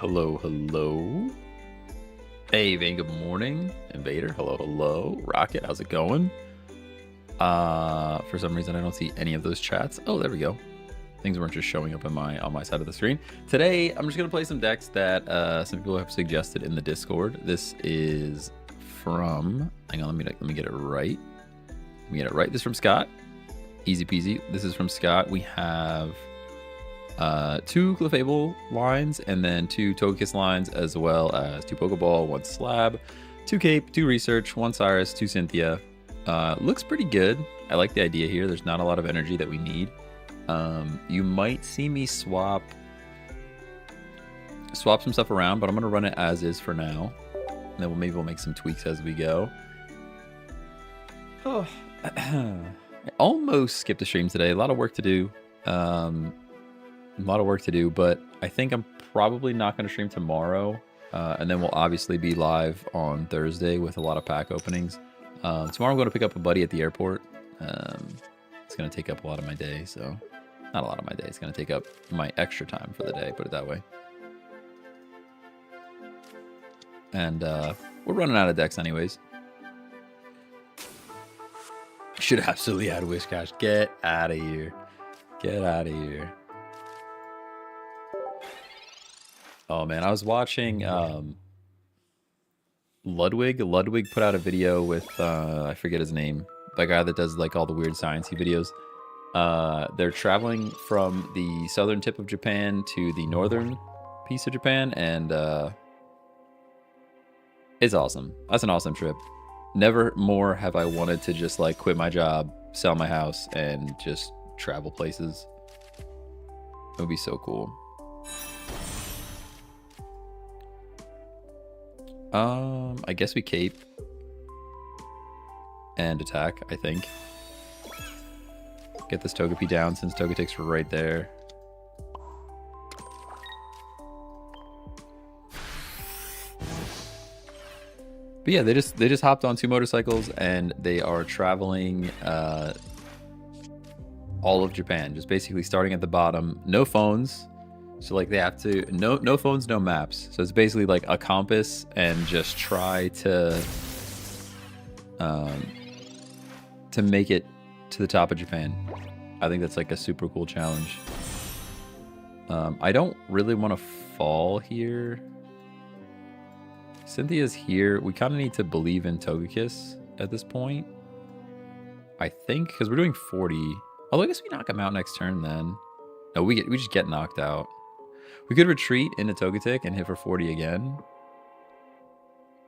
Hello, hello. Hey, Vane, good morning. Invader, hello, hello. Rocket, how's it going? For some reason, I don't see any of those chats. Oh, there we go. Things weren't just showing up on my side of the screen. Today, I'm just going to play some decks that some people have suggested in the Discord. This is from... Hang on, let me get it right. Let me get it right. This is from Scott. Easy peasy. This is from Scott. We have... 2 Clefable lines, and then 2 Togekiss lines, as well as 2 Pokeball, 1 Slab, 2 Cape, 2 Research, 1 Cyrus, 2 Cynthia. Looks pretty good. I like the idea here. There's not a lot of energy that we need. You might see me swap some stuff around, but I'm going to run it as is for now. And then maybe we'll make some tweaks as we go. Oh, I almost skipped a stream today. A lot of work to do. But I think I'm probably not going to stream tomorrow. And then we'll obviously be live on Thursday with a lot of pack openings. Tomorrow I'm going to pick up a buddy at the airport. It's going to take up a lot of my day, so... Not a lot of my day. It's going to take up my extra time for the day, put it that way. And we're running out of decks anyways. Should absolutely add Wishcash. Get out of here. Get out of here. Oh man, I was watching Ludwig. Ludwig put out a video with I forget his name, the guy that does like all the weird sciencey videos. They're traveling from the southern tip of Japan to the northern piece of Japan, and it's awesome. That's an awesome trip. Never more have I wanted to just like quit my job, sell my house, and just travel places. It would be so cool. I guess we cape and attack, I think. Get this Togepi down since Togetic's right there. But yeah, they just hopped on 2 motorcycles and they are traveling all of Japan, just basically starting at the bottom. No phones. So like they have to no phones, no maps. So it's basically like a compass and just try to make it to the top of Japan. I think that's like a super cool challenge. I don't really want to fall here. Cynthia's here. We kind of need to believe in Togekiss at this point, I think, because we're doing 40. Although I guess we knock him out next turn then. No, we just get knocked out. We could retreat into Togetic and hit for 40 again.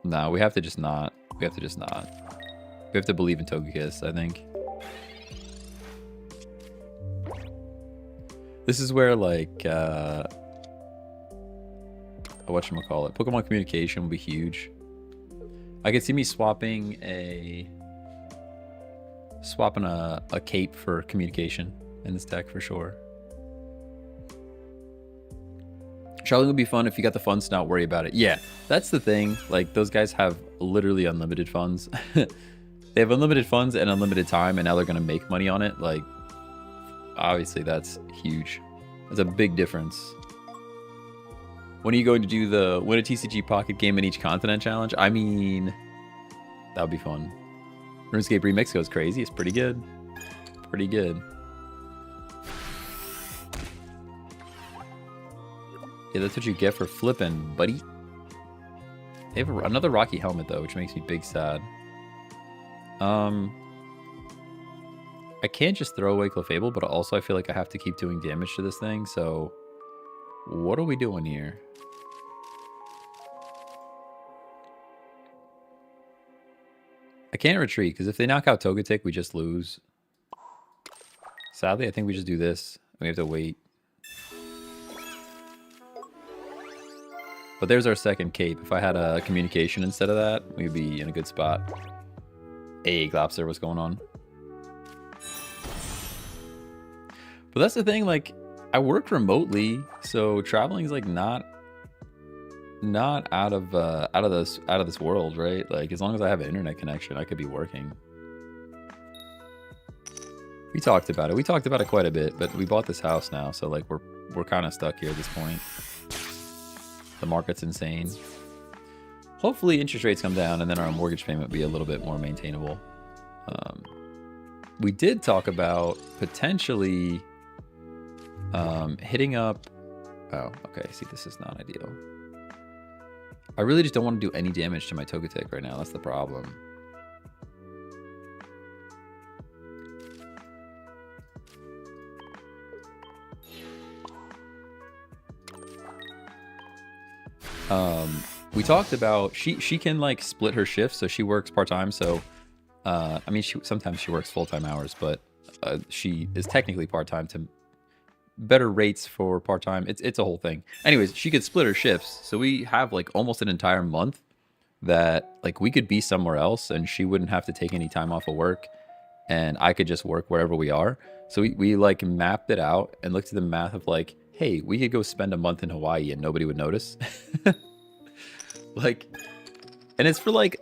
No, we have to just not. We have to just not. We have to believe in Togekiss, I think. This is where, like, whatchamacallit, Pokemon communication will be huge. I could see me swapping a cape for communication in this deck for sure. Charlie would be fun if you got the funds to not worry about it. Yeah, that's the thing. Like, those guys have literally unlimited funds. They have unlimited funds and unlimited time, and now they're going to make money on it. Like, obviously, that's huge. That's a big difference. When are you going to do the win a TCG pocket game in each continent challenge? I mean, that would be fun. RuneScape Remix goes crazy. It's pretty good. Pretty good. Yeah, that's what you get for flipping, buddy. They have another Rocky Helmet, though, which makes me big sad. I can't just throw away Clefable, but also I feel like I have to keep doing damage to this thing, so... What are we doing here? I can't retreat, because if they knock out Togetic, we just lose. Sadly, I think we just do this. We have to wait. But there's our second cape. If I had a communication instead of that, we'd be in a good spot. Hey, Glopster, what's going on? But that's the thing, like, I work remotely, so traveling is like not out of this world, right? Like, as long as I have an internet connection, I could be working. We talked about it. We talked about it quite a bit, but we bought this house now, so like we're kind of stuck here at this point. The market's insane. Hopefully interest rates come down and then our mortgage payment will be a little bit more maintainable. We did talk about potentially hitting up... Oh, okay. See, this is not ideal. I really just don't want to do any damage to my Togetic right now. That's the problem. We talked about she can like split her shifts, so she works part-time. So I mean, sometimes she works full-time hours, but she is technically part-time to better rates for part-time. It's a whole thing. Anyways, she could split her shifts, so we have like almost an entire month that like we could be somewhere else and she wouldn't have to take any time off of work, and I could just work wherever we are. So we like mapped it out and looked at the math of like, hey, we could go spend a month in Hawaii and nobody would notice. Like, and it's for like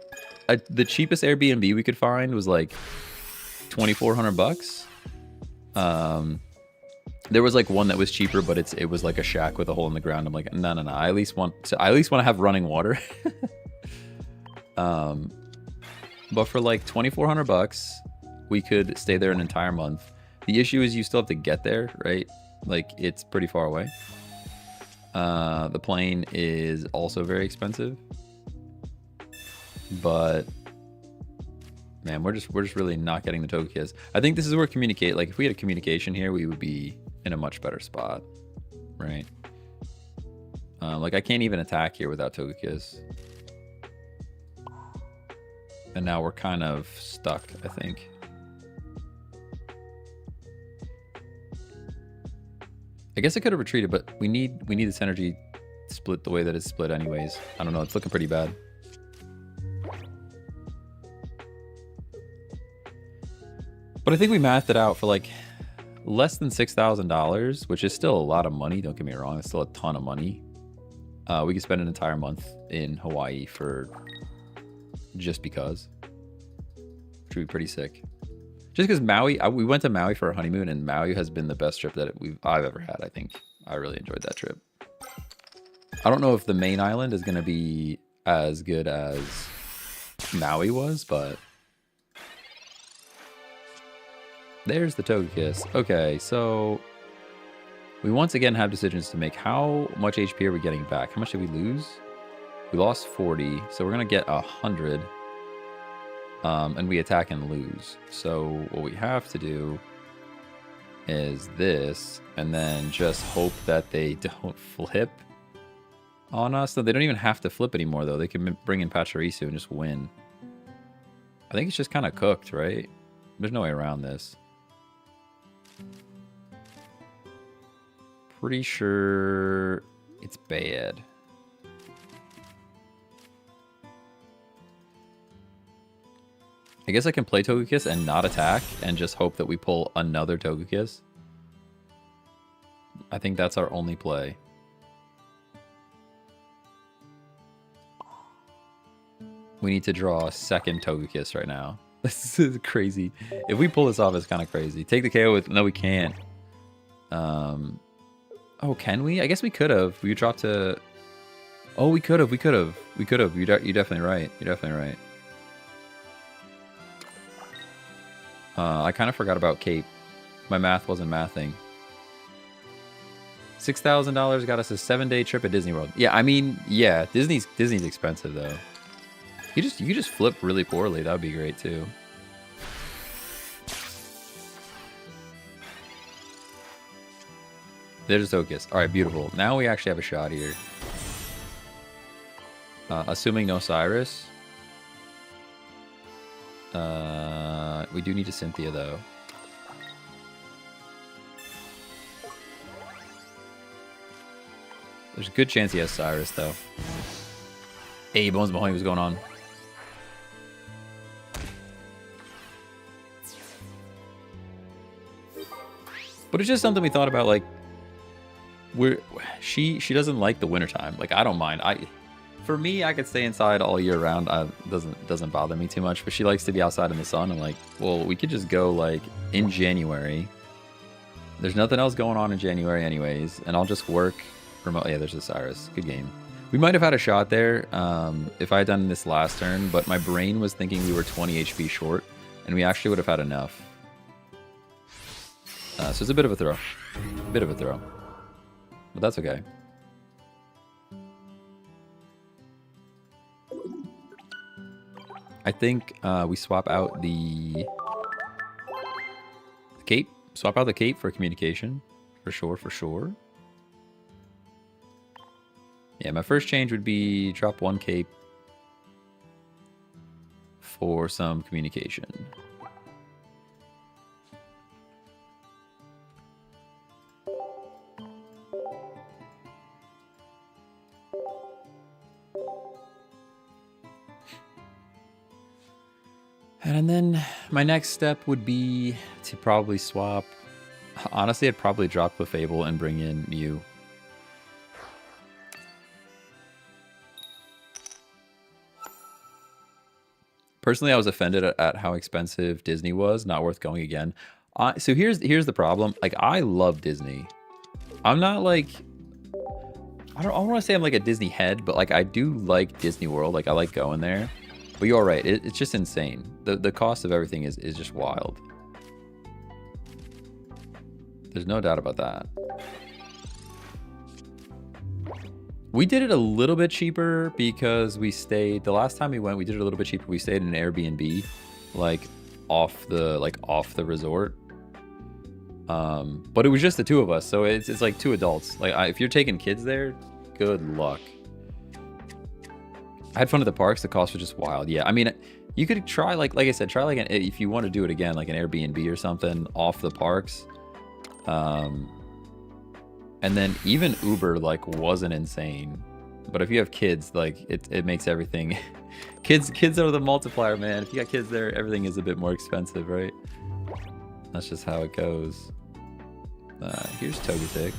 the cheapest Airbnb we could find was like $2,400. There was like one that was cheaper, but it was like a shack with a hole in the ground. I'm like, no. I at least want to have running water. But for like $2,400, we could stay there an entire month. The issue is you still have to get there, right? Like, it's pretty far away. The plane is also very expensive. But man, we're just really not getting the Togekiss. I think this is where communicate. Like, if we had a communication here, we would be in a much better spot, right? Like, I can't even attack here without Togekiss. And now we're kind of stuck, I think. I guess I could have retreated, but we need this energy split the way that it's split anyways. I don't know, it's looking pretty bad. But I think we mathed it out for like less than $6,000, which is still a lot of money. Don't get me wrong, it's still a ton of money. We could spend an entire month in Hawaii for just because, which would be pretty sick. Just because Maui, we went to Maui for a honeymoon, and Maui has been the best trip that I've ever had. I think I really enjoyed that trip. I don't know if the main island is going to be as good as Maui was, but there's the Togekiss. Okay, so we once again have decisions to make. How much HP are we getting back? How much did we lose? We lost 40, so we're going to get 100. And we attack and lose. So what we have to do is this, and then just hope that they don't flip on us. So they don't even have to flip anymore, though. They can bring in Pachirisu and just win. I think it's just kind of cooked, right? There's no way around this. Pretty sure it's bad. I guess I can play Togekiss and not attack and just hope that we pull another Togekiss. I think that's our only play. We need to draw a second Togekiss right now. This is crazy. If we pull this off, it's kind of crazy. Take the KO with... No, we can't. Oh, can we? I guess we could have. We dropped to... Oh, we could have. We could have. We could have. You're definitely right. You're definitely right. I kind of forgot about Cape. My math wasn't mathing. $6,000 got us a 7-day trip at Disney World. Yeah, I mean, yeah, Disney's expensive though. You just flip really poorly. That would be great too. There's Togekiss. All right, beautiful. Now we actually have a shot here. Assuming no Cyrus. We do need a Cynthia though. There's a good chance he has Cyrus though. Hey, Bones Mahoney, what's going on? But it's just something we thought about, like she doesn't like the wintertime. Like, I don't mind. For me, I could stay inside all year round. Doesn't bother me too much. But she likes to be outside in the sun. I'm like, well, we could just go like in January. There's nothing else going on in January anyways, and I'll just work remote. Yeah, there's the Cyrus. Good game. We might have had a shot there if I had done this last turn, but my brain was thinking we were 20 HP short, and we actually would have had enough. So it's a bit of a throw. A bit of a throw. But that's okay. I think we swap out the cape. Swap out the cape for communication. For sure, for sure. Yeah, my first change would be drop 1 cape for some communication. And then my next step would be to probably swap. Honestly, I'd probably drop Clefable and bring in Mew. Personally, I was offended at how expensive Disney was. Not worth going again. So here's the problem. Like, I love Disney. I'm not like... I don't want to say I'm like a Disney head, but like I do like Disney World. Like, I like going there. But you're right. It's just insane. The cost of everything is just wild. There's no doubt about that. We did it a little bit cheaper because we stayed... The last time we went, we did it a little bit cheaper. We stayed in an Airbnb, like off the resort. But it was just the 2 of us, so it's like 2 adults. Like if you're taking kids there, good luck. I had fun at the parks. The cost was just wild. Yeah, I mean, you could try like I said, try like if you want to do it again, like an Airbnb or something off the parks. And then even Uber like wasn't insane, but if you have kids, like it makes everything. kids are the multiplier, man. If you got kids there, everything is a bit more expensive, right? That's just how it goes. Here's Togetic.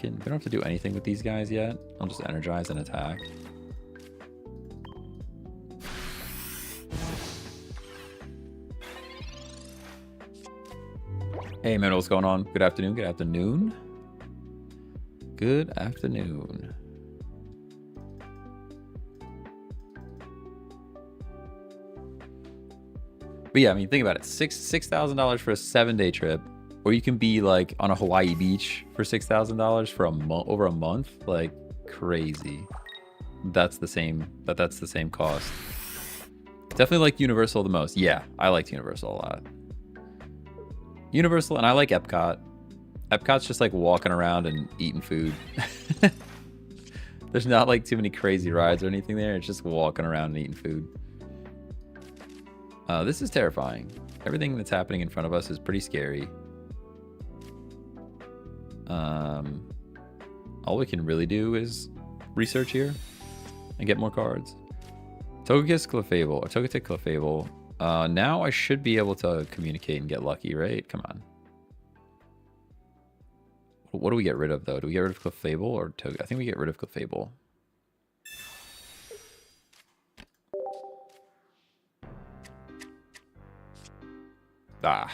We don't have to do anything with these guys yet. I'll just energize and attack. Hey man, what's going on? Good afternoon. Good afternoon. Good afternoon. But yeah, I mean, think about it. $6,000 for a 7-day trip, or you can be like on a Hawaii beach for $6,000 for over a month. Like crazy. That's the same. That's the same cost. Definitely like Universal the most. Yeah, I liked Universal a lot. Universal, and I like Epcot. Epcot's just like walking around and eating food. There's not like too many crazy rides or anything there. It's just walking around and eating food. This is terrifying. Everything that's happening in front of us is pretty scary. All we can really do is research here and get more cards. Togekiss Clefable, or Togetic Clefable. Now I should be able to communicate and get lucky, right? Come on. What do we get rid of, though? Do we get rid of Clefable or Togekiss? I think we get rid of Clefable. Ah.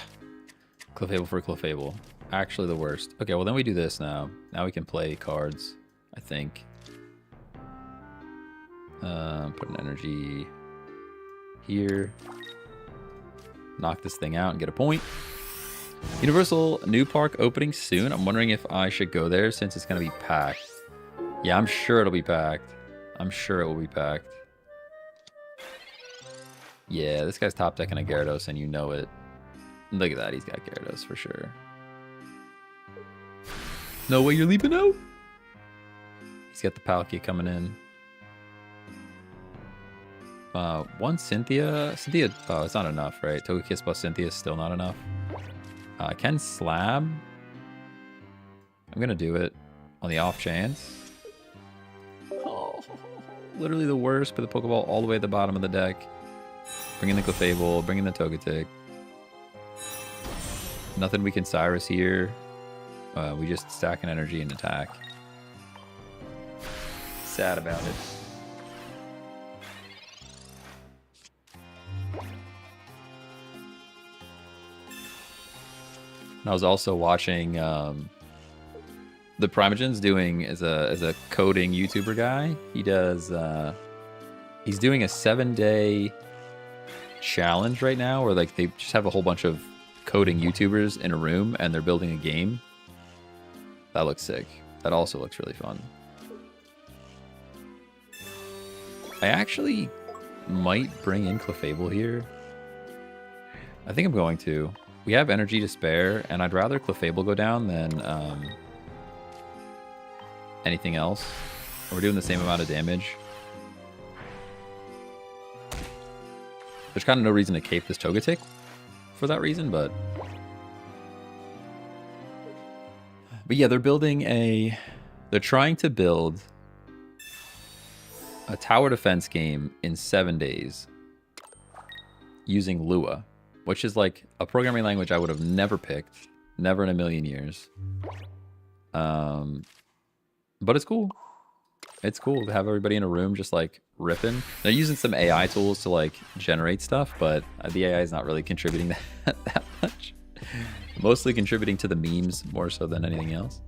Clefable for Clefable. Actually the worst. Okay, well then we do this now. Now we can play cards, I think. Put an energy here. Knock this thing out and get a point. Universal new park opening soon. I'm wondering if I should go there since it's going to be packed. Yeah, I'm sure it'll be packed. I'm sure it will be packed. Yeah, this guy's top decking a Gyarados and you know it. Look at that, he's got Gyarados for sure. No way you're leaping out. He's got the Palkia coming in. One Cynthia. Oh, it's not enough, right? Togekiss plus Cynthia is still not enough. Can Slab. I'm gonna do it on the off chance. Oh, literally the worst. Put the Pokeball all the way at the bottom of the deck. Bring in the Clefable. Bring in the Togetic. Nothing we can Cyrus here. We just stack an energy and attack. Sad about it. And I was also watching the Primogen's doing as a coding YouTuber guy. He does he's doing a 7-day challenge right now where like they just have a whole bunch of coding YouTubers in a room and they're building a game. That looks sick. That also looks really fun. I actually might bring in Clefable here. I think I'm going to. We have energy to spare, and I'd rather Clefable go down than anything else. We're doing the same amount of damage. There's kind of no reason to cape this Togetic for that reason, but yeah, they're building a... They're trying to build a tower defense game in 7 days using Lua, which is like a programming language I would have never picked, never in a million years. But it's cool. It's cool to have everybody in a room just like ripping. They're using some AI tools to like generate stuff, but the AI is not really contributing that much. Mostly contributing to the memes more so than anything else.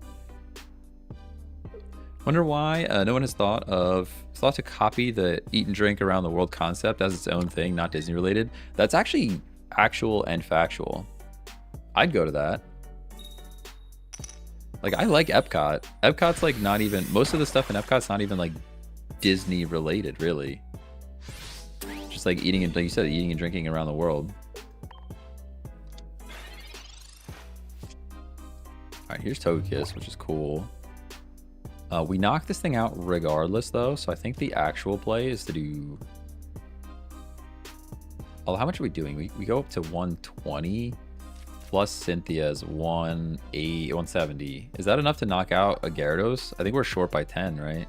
Wonder why no one has thought to copy the eat and drink around the world concept as its own thing, not Disney related. That's actually actual and factual. I'd go to that. Like, I like Epcot. Epcot's like not even, most of the stuff in Epcot's not even like Disney related, really. Just like eating and, like you said, eating and drinking around the world. All right, here's Togekiss, which is cool. We knock this thing out regardless, though, so I think the actual play is to do... Oh, how much are we doing? We go up to 120 plus Cynthia's 170. Is that enough to knock out a Gyarados? I think we're short by 10, right?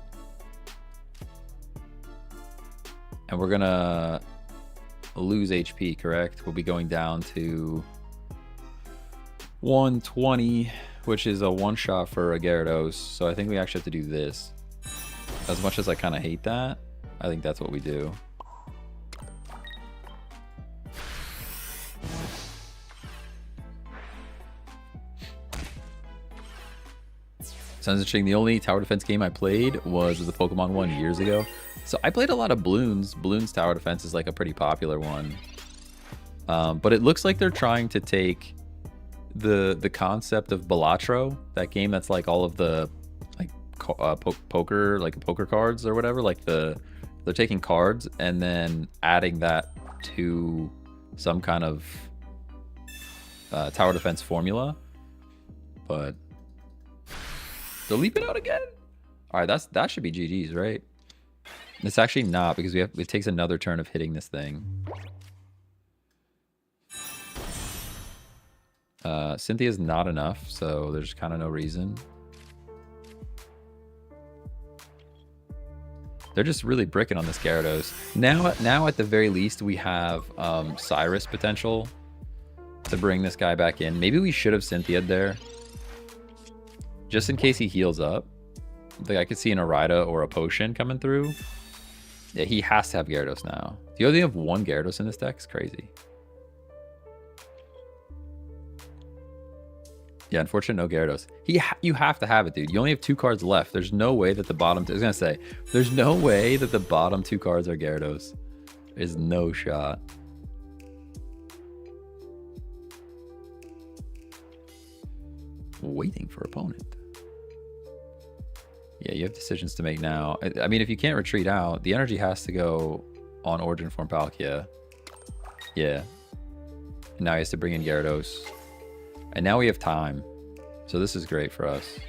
And we're gonna lose HP, correct? We'll be going down to 120, which is a one-shot for a Gyarados. So I think we actually have to do this. As much as I kind of hate that, I think that's what we do. Sounds interesting. The only tower defense game I played was the Pokemon one years ago. So I played a lot of Bloons. Bloons tower defense is like a pretty popular one. But it looks like they're trying to take the concept of Balatro, that game that's like all of the like poker cards or whatever. Like they're taking cards and then adding that to some kind of tower defense formula. But they're leaping out again. All right, that should be GG's, right? It's actually not, because it takes another turn of hitting this thing. Cynthia's not enough, so there's kind of no reason. They're just really bricking on this Gyarados. Now at the very least, we have Cyrus potential to bring this guy back in. Maybe we should have Cynthia'd there, just in case he heals up. Like, I could see an Arida or a Potion coming through. Yeah, he has to have Gyarados now. Do you only have one Gyarados in this deck? It's crazy. Yeah, unfortunate, no Gyarados. You have to have it, dude. You only have 2 cards left. There's no way that the bottom... I was going to say, there's no way that the bottom 2 cards are Gyarados. There's no shot. Waiting for opponent. Yeah, you have decisions to make now. I mean, if you can't retreat out, the energy has to go on Origin Form Palkia. Yeah. And now he has to bring in Gyarados. And now we have time. So this is great for us.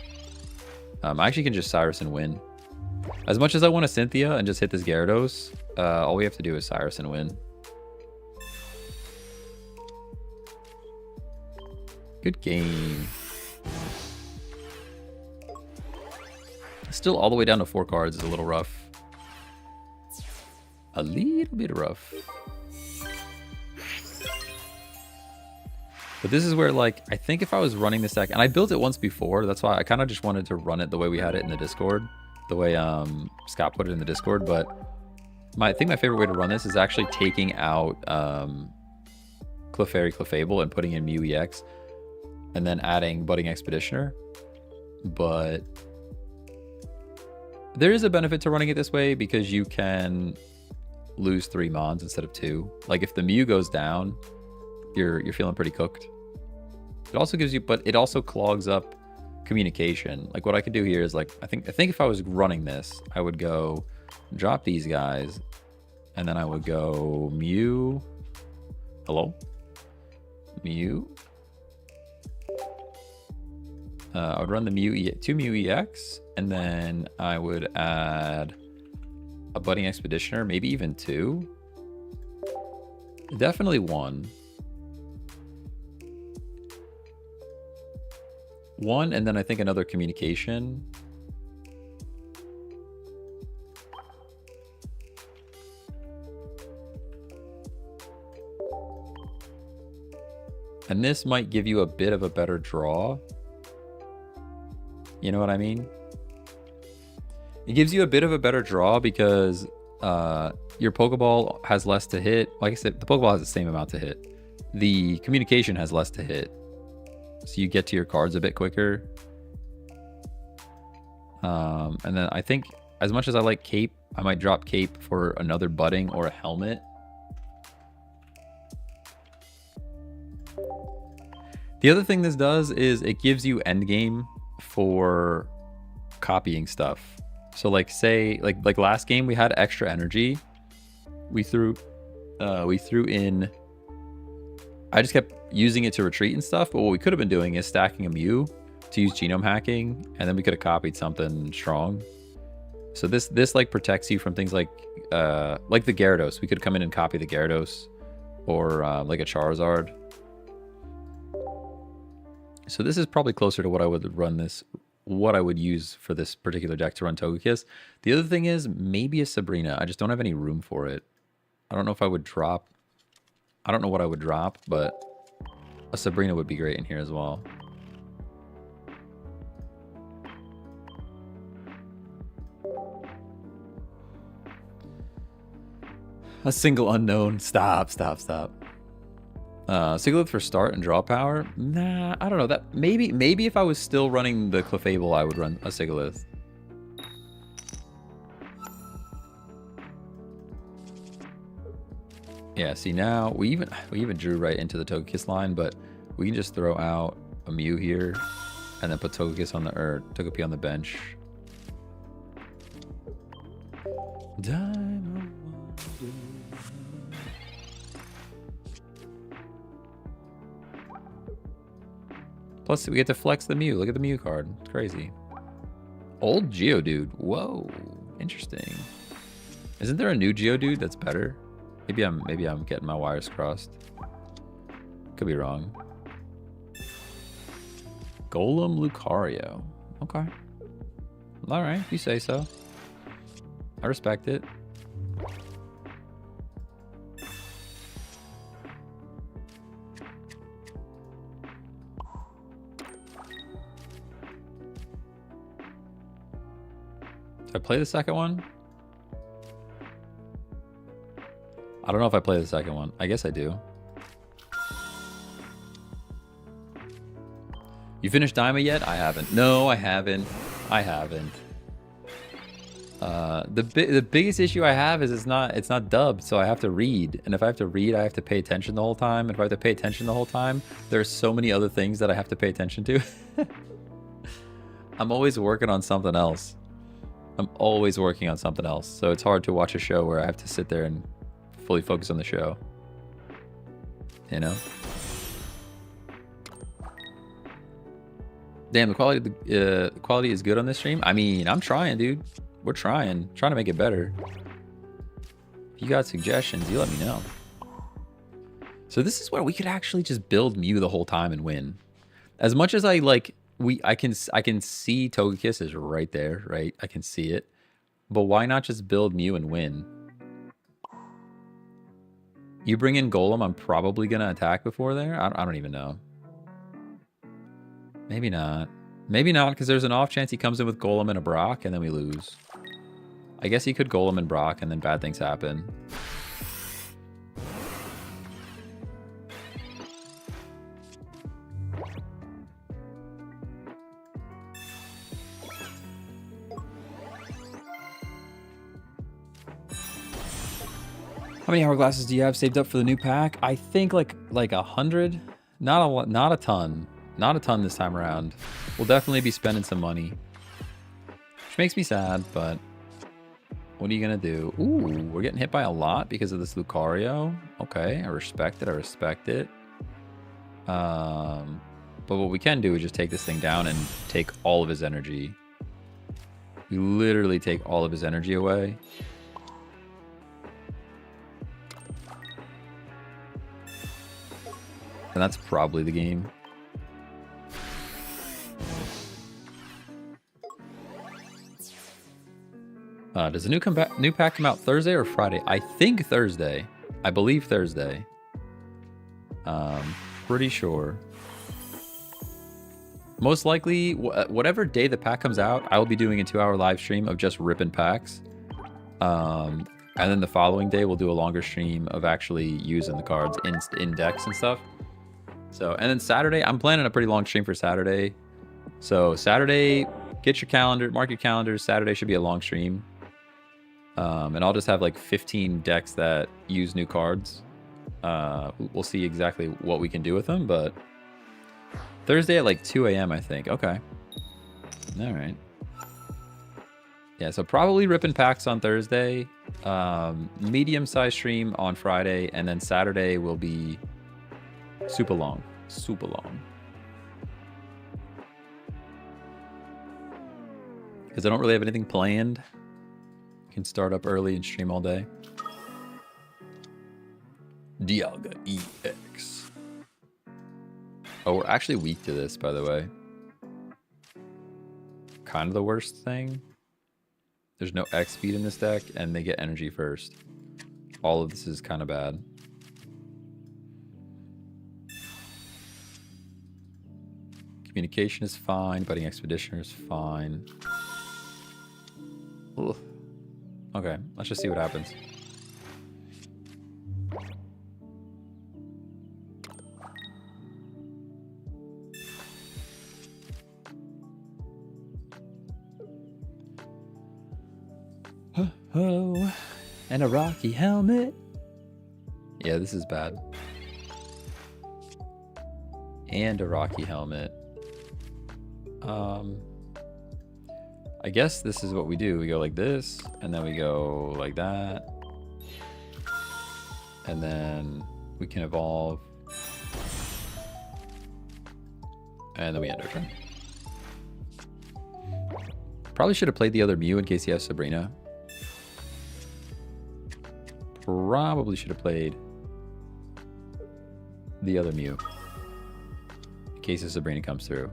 I actually can just Cyrus and win. As much as I want a Cynthia and just hit this Gyarados, all we have to do is Cyrus and win. Good game. Still all the way down to 4 cards is a little rough. A little bit rough. But this is where, like, I think if I was running this deck, and I built it once before, that's why I kind of just wanted to run it the way we had it in the Discord, the way Scott put it in the Discord. But I think my favorite way to run this is actually taking out Clefairy, Clefable, and putting in Mew EX, and then adding Budding Expeditioner. but there is a benefit to running it this way because you can lose 3 mons instead of 2. Like if the Mew goes down, you're feeling pretty cooked. It also gives you, but it also clogs up communication. Like what I could do here is like, I think if I was running this, I would go drop these guys, and then I would go Mew. Hello? Mew. I would run the Mew 2 Mew EX, and then I would add a Budding Expeditioner, maybe even 2. Definitely 1. 1, and then I think another communication. And this might give you a bit of a better draw. You know what I mean? It gives you a bit of a better draw because your Pokeball has less to hit. Like I said, the Pokeball has the same amount to hit. The communication has less to hit. So you get to your cards a bit quicker. And then I think as much as I like Cape, I might drop Cape for another Budding or a Helmet. The other thing this does is it gives you endgame for copying stuff. So like say like last game we had extra energy. We threw in, I just kept using it to retreat and stuff, but what we could have been doing is stacking a Mew to use genome hacking, and then we could have copied something strong. So this like protects you from things like the Gyarados. We could come in and copy the Gyarados, or like a Charizard. So this is probably closer to what I would run this, what I would use for this particular deck to run Togekiss. The other thing is maybe a Sabrina. I just don't have any room for it. I don't know if I would drop. I don't know what I would drop, but a Sabrina would be great in here as well. A single unknown. Stop. Sigilyph for start and draw power? Nah, I don't know. That maybe if I was still running the Clefable, I would run a Sigilyph. Yeah, see now we even drew right into the Togekiss line, but we can just throw out a Mew here and then put Togekiss on the Togepi on the bench. Plus, we get to flex the Mew. Look at the Mew card. It's crazy. Old Geodude. Whoa. Interesting. Isn't there a new Geodude that's better? Maybe I'm getting my wires crossed. Could be wrong. Golem Lucario. Okay. All right, if you say so. I respect it. Did I play the second one? I don't know if I play the second one. I guess I do. You finished Daima yet? I haven't. No, I haven't. I haven't. The biggest issue I have is it's not dubbed, so I have to read. And if I have to read, I have to pay attention the whole time. And if I have to pay attention the whole time, there's so many other things that I have to pay attention to. I'm always working on something else. So it's hard to watch a show where I have to sit there and fully focus on the show. You know? Damn, the quality is good on this stream. I mean, I'm trying, dude. We're trying to make it better. If you got suggestions, you let me know. So this is where we could actually just build Mew the whole time and win. As much as I like, I can see Togekiss is right there, right? I can see it. But why not just build Mew and win? You bring in Golem, I'm probably gonna attack before there. I don't even know. Maybe not. Maybe not, because there's an off chance he comes in with Golem and a Brock, and then we lose. I guess he could Golem and Brock, and then bad things happen. How many hourglasses do you have saved up for the new pack? I think like 100. Not a lot, not a ton. Not a ton this time around. We'll definitely be spending some money. Which makes me sad, but what are you gonna do? Ooh, we're getting hit by a lot because of this Lucario. Okay, I respect it, I respect it. But what we can do is just take this thing down and take all of his energy. We literally take all of his energy away. And that's probably the game. Does the new pack come out Thursday or Friday? I think Thursday. I believe Thursday. Pretty sure. Most likely, whatever day the pack comes out, I will be doing a 2-hour live stream of just ripping packs. And then the following day, we'll do a longer stream of actually using the cards in decks and stuff. So, and then Saturday, I'm planning a pretty long stream for Saturday. So Saturday, get your calendar, mark your calendars. Saturday should be a long stream. And I'll just have like 15 decks that use new cards. We'll see exactly what we can do with them, but Thursday at like 2 a.m. I think. Okay. All right. Yeah, so probably ripping packs on Thursday. Medium-sized stream on Friday, and then Saturday will be super long. Super long. Because I don't really have anything planned. Can start up early and stream all day. Dialga EX. Oh, we're actually weak to this, by the way. Kind of the worst thing. There's no X speed in this deck, and they get energy first. All of this is kind of bad. Communication is fine. Budding Expeditioner is fine. Ugh. Okay, let's just see what happens. Oh, and a rocky helmet. Yeah, this is bad. And a rocky helmet. I guess this is what we do. We go like this, and then we go like that. And then we can evolve. And then we end our turn. Probably should have played the other Mew in case he has Sabrina. Probably should have played the other Mew in case the Sabrina comes through.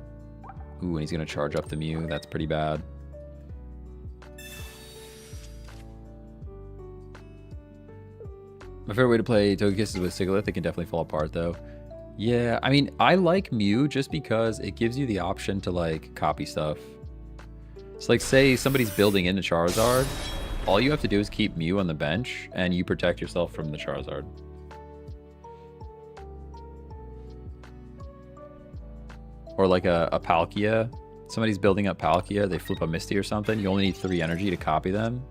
Ooh, and he's going to charge up the Mew. That's pretty bad. My favorite way to play Togekiss is with Sigilyph. It can definitely fall apart, though. Yeah, I mean, I like Mew just because it gives you the option to, like, copy stuff. So, like, say somebody's building into Charizard. All you have to do is keep Mew on the bench, and you protect yourself from the Charizard. Or like a Palkia. Somebody's building up Palkia, they flip a Misty or something. You only need 3 energy to copy them.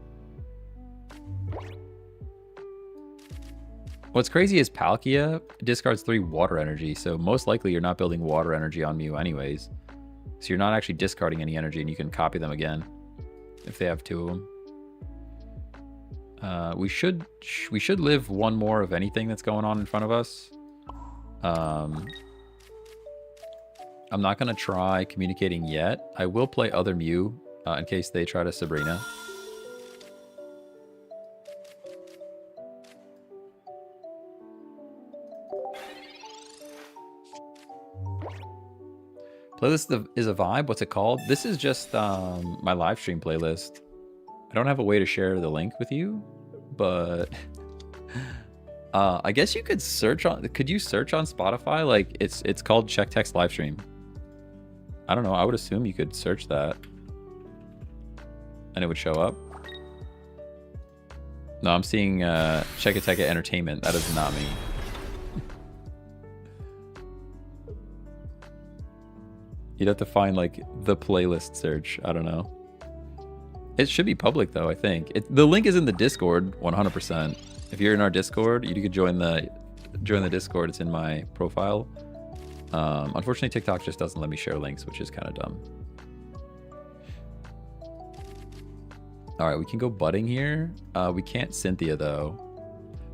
What's crazy is Palkia discards 3 water energy, so most likely you're not building water energy on Mew anyways. So you're not actually discarding any energy, and you can copy them again if they have 2 of them. We should live 1 more of anything that's going on in front of us. I'm not going to try communicating yet. I will play other Mew in case they try to Sabrina. Playlist is a vibe. What's it called? This is just my live stream playlist. I don't have a way to share the link with you, but I guess you could search on. Could you search on Spotify? Like it's called Check Text Livestream. I don't know. I would assume you could search that, and it would show up. No, I'm seeing Check It Tech Entertainment. That is not me. You'd have to find like the playlist search. I don't know. It should be public though, I think. The link is in the Discord, 100%. If you're in our Discord, you could join the Discord. It's in my profile. Unfortunately, TikTok just doesn't let me share links, which is kind of dumb. All right, we can go budding here. We can't Cynthia though,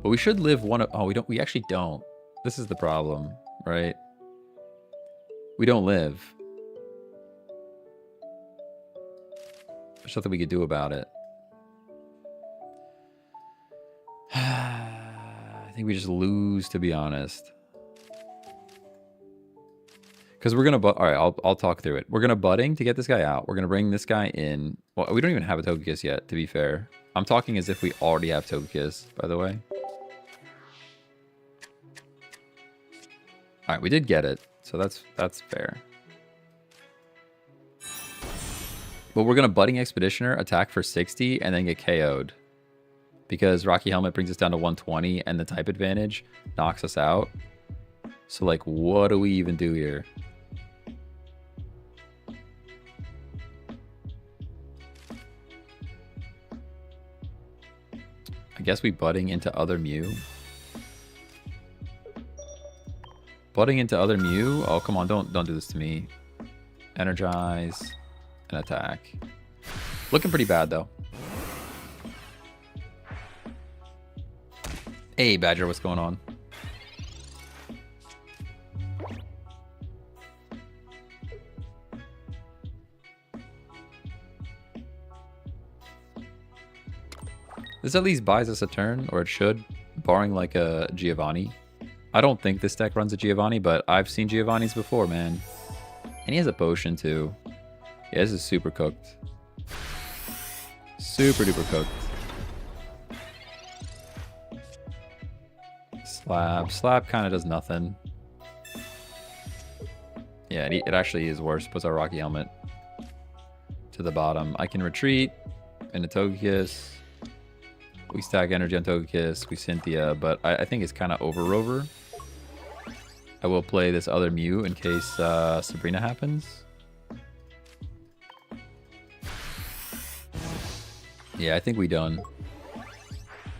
but we should live one of. Oh, we don't. We actually don't. This is the problem, right? We don't live. There's nothing we could do about it. I think we just lose, to be honest. Because we're gonna, all right, I'll talk through it. We're gonna budding to get this guy out. We're gonna bring this guy in. Well, we don't even have a Togekiss yet, to be fair. I'm talking as if we already have Togekiss, by the way. All right, we did get it, so that's fair. But we're gonna budding Expeditioner, attack for 60, and then get KO'd. Because Rocky Helmet brings us down to 120, and the type advantage knocks us out. So, like, what do we even do here? I guess we budding into other Mew. Budding into other Mew? Oh, come on, don't do this to me. Energize and attack. Looking pretty bad, though. Hey, Badger, what's going on? This at least buys us a turn, or it should, barring like a Giovanni. I don't think this deck runs a Giovanni, but I've seen Giovannis before, man. And he has a potion too. Yeah, this is super cooked. Super duper cooked. Slap kind of does nothing. Yeah, it actually is worse. Puts our Rocky Helmet to the bottom. I can retreat into Togekiss. We stack energy on Togekiss. We Cynthia, but I think it's kind of over. I will play this other Mew in case Sabrina happens. Yeah, I think we done.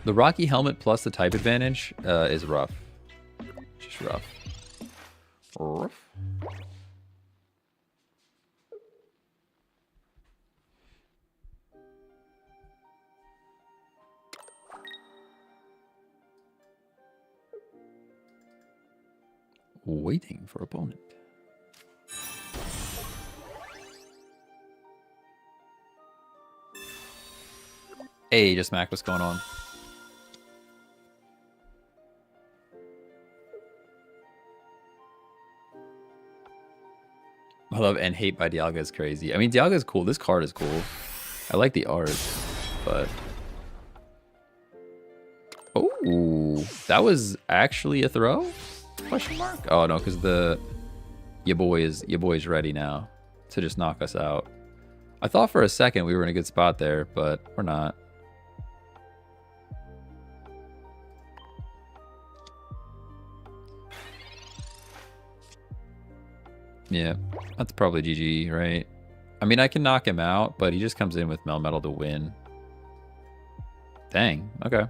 The Rocky Helmet plus the type advantage is rough. Just rough. Rough. Waiting for opponent. Hey, just Mac, what's going on? I love and hate by Dialga is crazy. I mean, Dialga is cool. This card is cool. I like the art, but... Oh, that was actually a throw? Question mark? Oh no, because your boy is ready now to just knock us out. I thought for a second we were in a good spot there, but we're not. Yeah, that's probably GG, right? I mean, I can knock him out, but he just comes in with Melmetal to win. Dang, okay.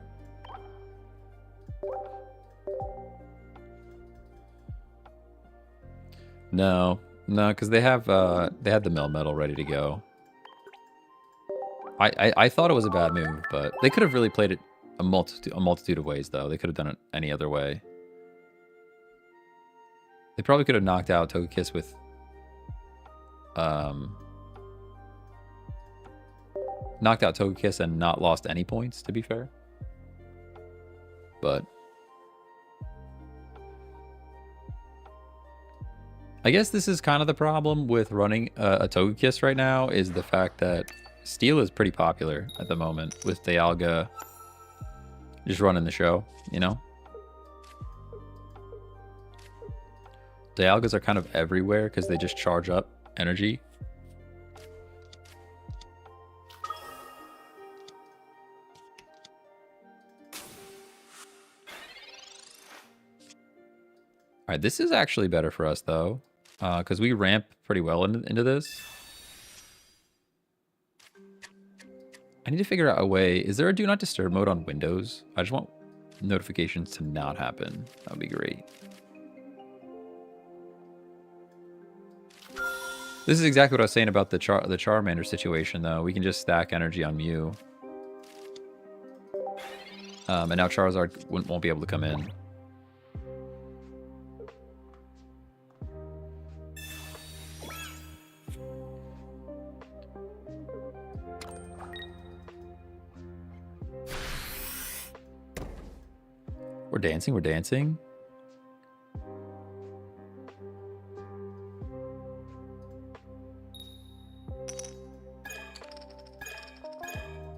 No, because they have the Melmetal ready to go. I thought it was a bad move, but they could have really played it a multitude of ways, though. They could have done it any other way. They probably could have knocked out Togekiss with knocked out Togekiss and not lost any points, to be fair. But I guess this is kind of the problem with running a Togekiss right now, is the fact that Steel is pretty popular at the moment with Dialga just running the show, you know? Dialgas are kind of everywhere because they just charge up energy. All right, this is actually better for us though, because we ramp pretty well into this. I need to figure out a way. Is there a Do Not Disturb mode on Windows? I just want notifications to not happen. That would be great. This is exactly what I was saying about the Charmander situation, though. We can just stack energy on Mew. And now Charizard won't be able to come in. We're dancing, we're dancing.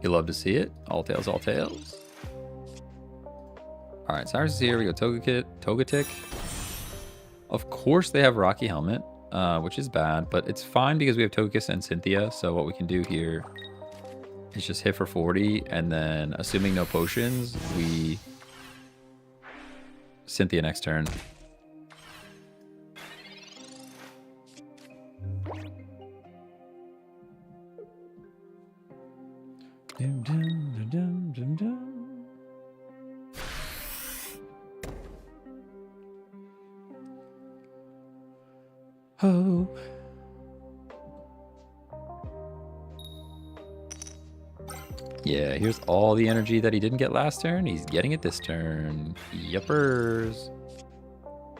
You love to see it. All tails, all tails. All right, Cyrus is here. We go Togetic. Of course they have Rocky Helmet, which is bad, but it's fine because we have Togekiss and Cynthia. So what we can do here is just hit for 40, and then assuming no potions, we Cynthia next turn. Dum, dum, dum, dum, dum. Oh. Yeah, here's all the energy that he didn't get last turn. He's getting it this turn. Yuppers.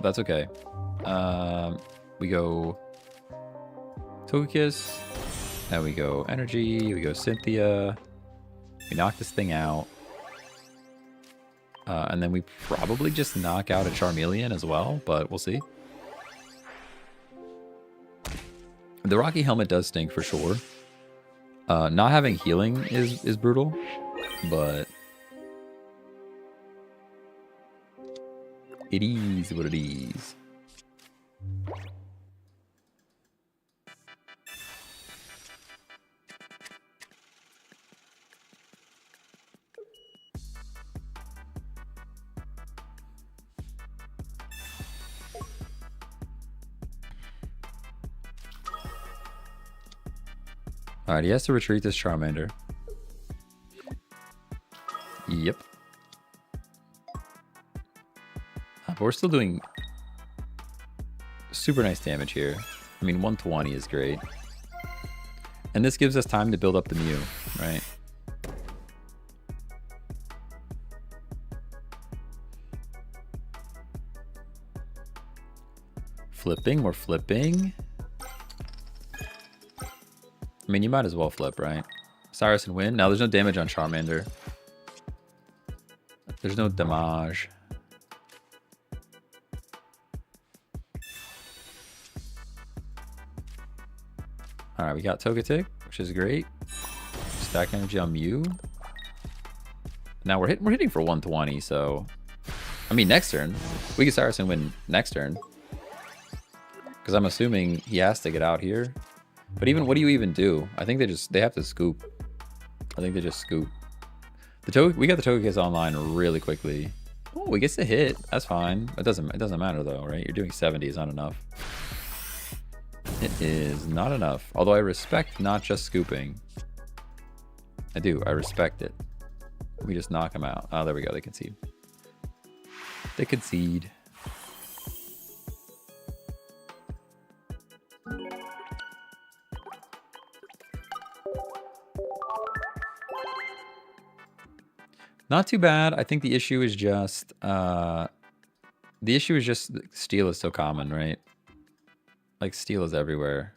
That's okay. We go Togekiss. Now we go Energy. We go Cynthia. We knock this thing out. And then we probably just knock out a Charmeleon as well, but we'll see. The Rocky Helmet does stink for sure. Not having healing is brutal, but it is what it is. Alright, he has to retreat this Charmander. Yep. But we're still doing super nice damage here. I mean, 120 is great. And this gives us time to build up the Mew, right? Flipping, we're flipping. I mean, you might as well flip, right? Cyrus and win. Now, there's no damage on Charmander. There's no damage. All right, we got Togetic, which is great. Stack energy on Mew. Now we're hitting for 120. So, I mean, next turn we get Cyrus and win next turn. Because I'm assuming he has to get out here. But even, what do you even do? I think they have to scoop. I think they just scoop. We got the Togekiss online really quickly. Oh, he gets a hit. That's fine. It doesn't matter though, right? You're doing 70 is not enough. It is not enough. Although I respect not just scooping. I do. I respect it. We just knock them out. Oh, there we go. They concede. They concede. Not too bad. I think the issue is just steel is so common, right? Like steel is everywhere.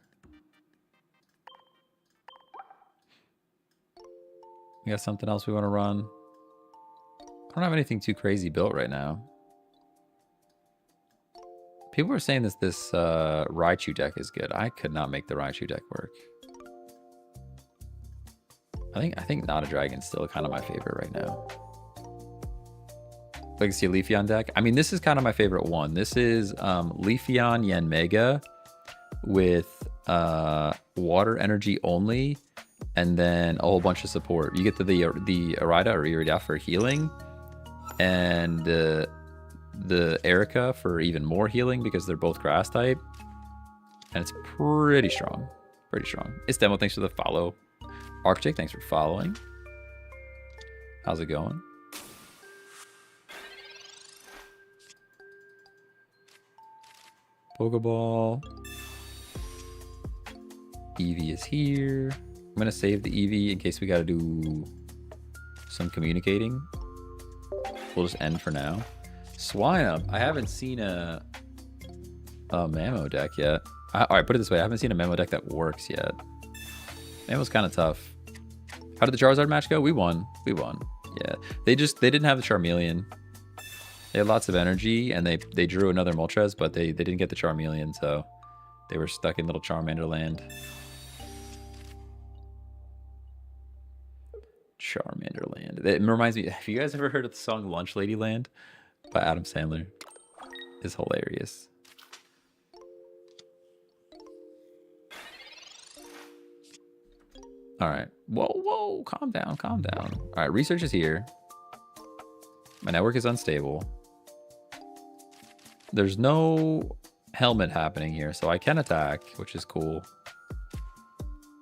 We got something else we want to run. I don't have anything too crazy built right now. People are saying this Raichu deck is good. I could not make the Raichu deck work. I think Not a Dragon's still kind of my favorite right now. Legacy Leafeon deck. I mean, this is kind of my favorite one. This is Leafeon Yanmega with water energy only, and then a whole bunch of support. You get the Irida or Irida for healing, and the Erica for even more healing because they're both grass type, and it's pretty strong. Pretty strong. It's Demo, thanks for the follow. Arctic, thanks for following. How's it going? Pokeball. Eevee is here. I'm gonna save the Eevee in case we gotta do some communicating. We'll just end for now. Swinub. I haven't seen a Mamo deck yet. Alright, put it this way. I haven't seen a Mamo deck that works yet. Mamo's kind of tough. How did the Charizard match go? We won. We won. Yeah. They didn't have the Charmeleon. They had lots of energy, and they drew another Moltres, but they didn't get the Charmeleon, so they were stuck in little Charmander land. Charmander land. It reminds me, have you guys ever heard of the song Lunch Lady Land by Adam Sandler? It's hilarious. All right. Whoa, calm down, calm down. All right, research is here. My network is unstable. There's no helmet happening here, so I can attack, which is cool.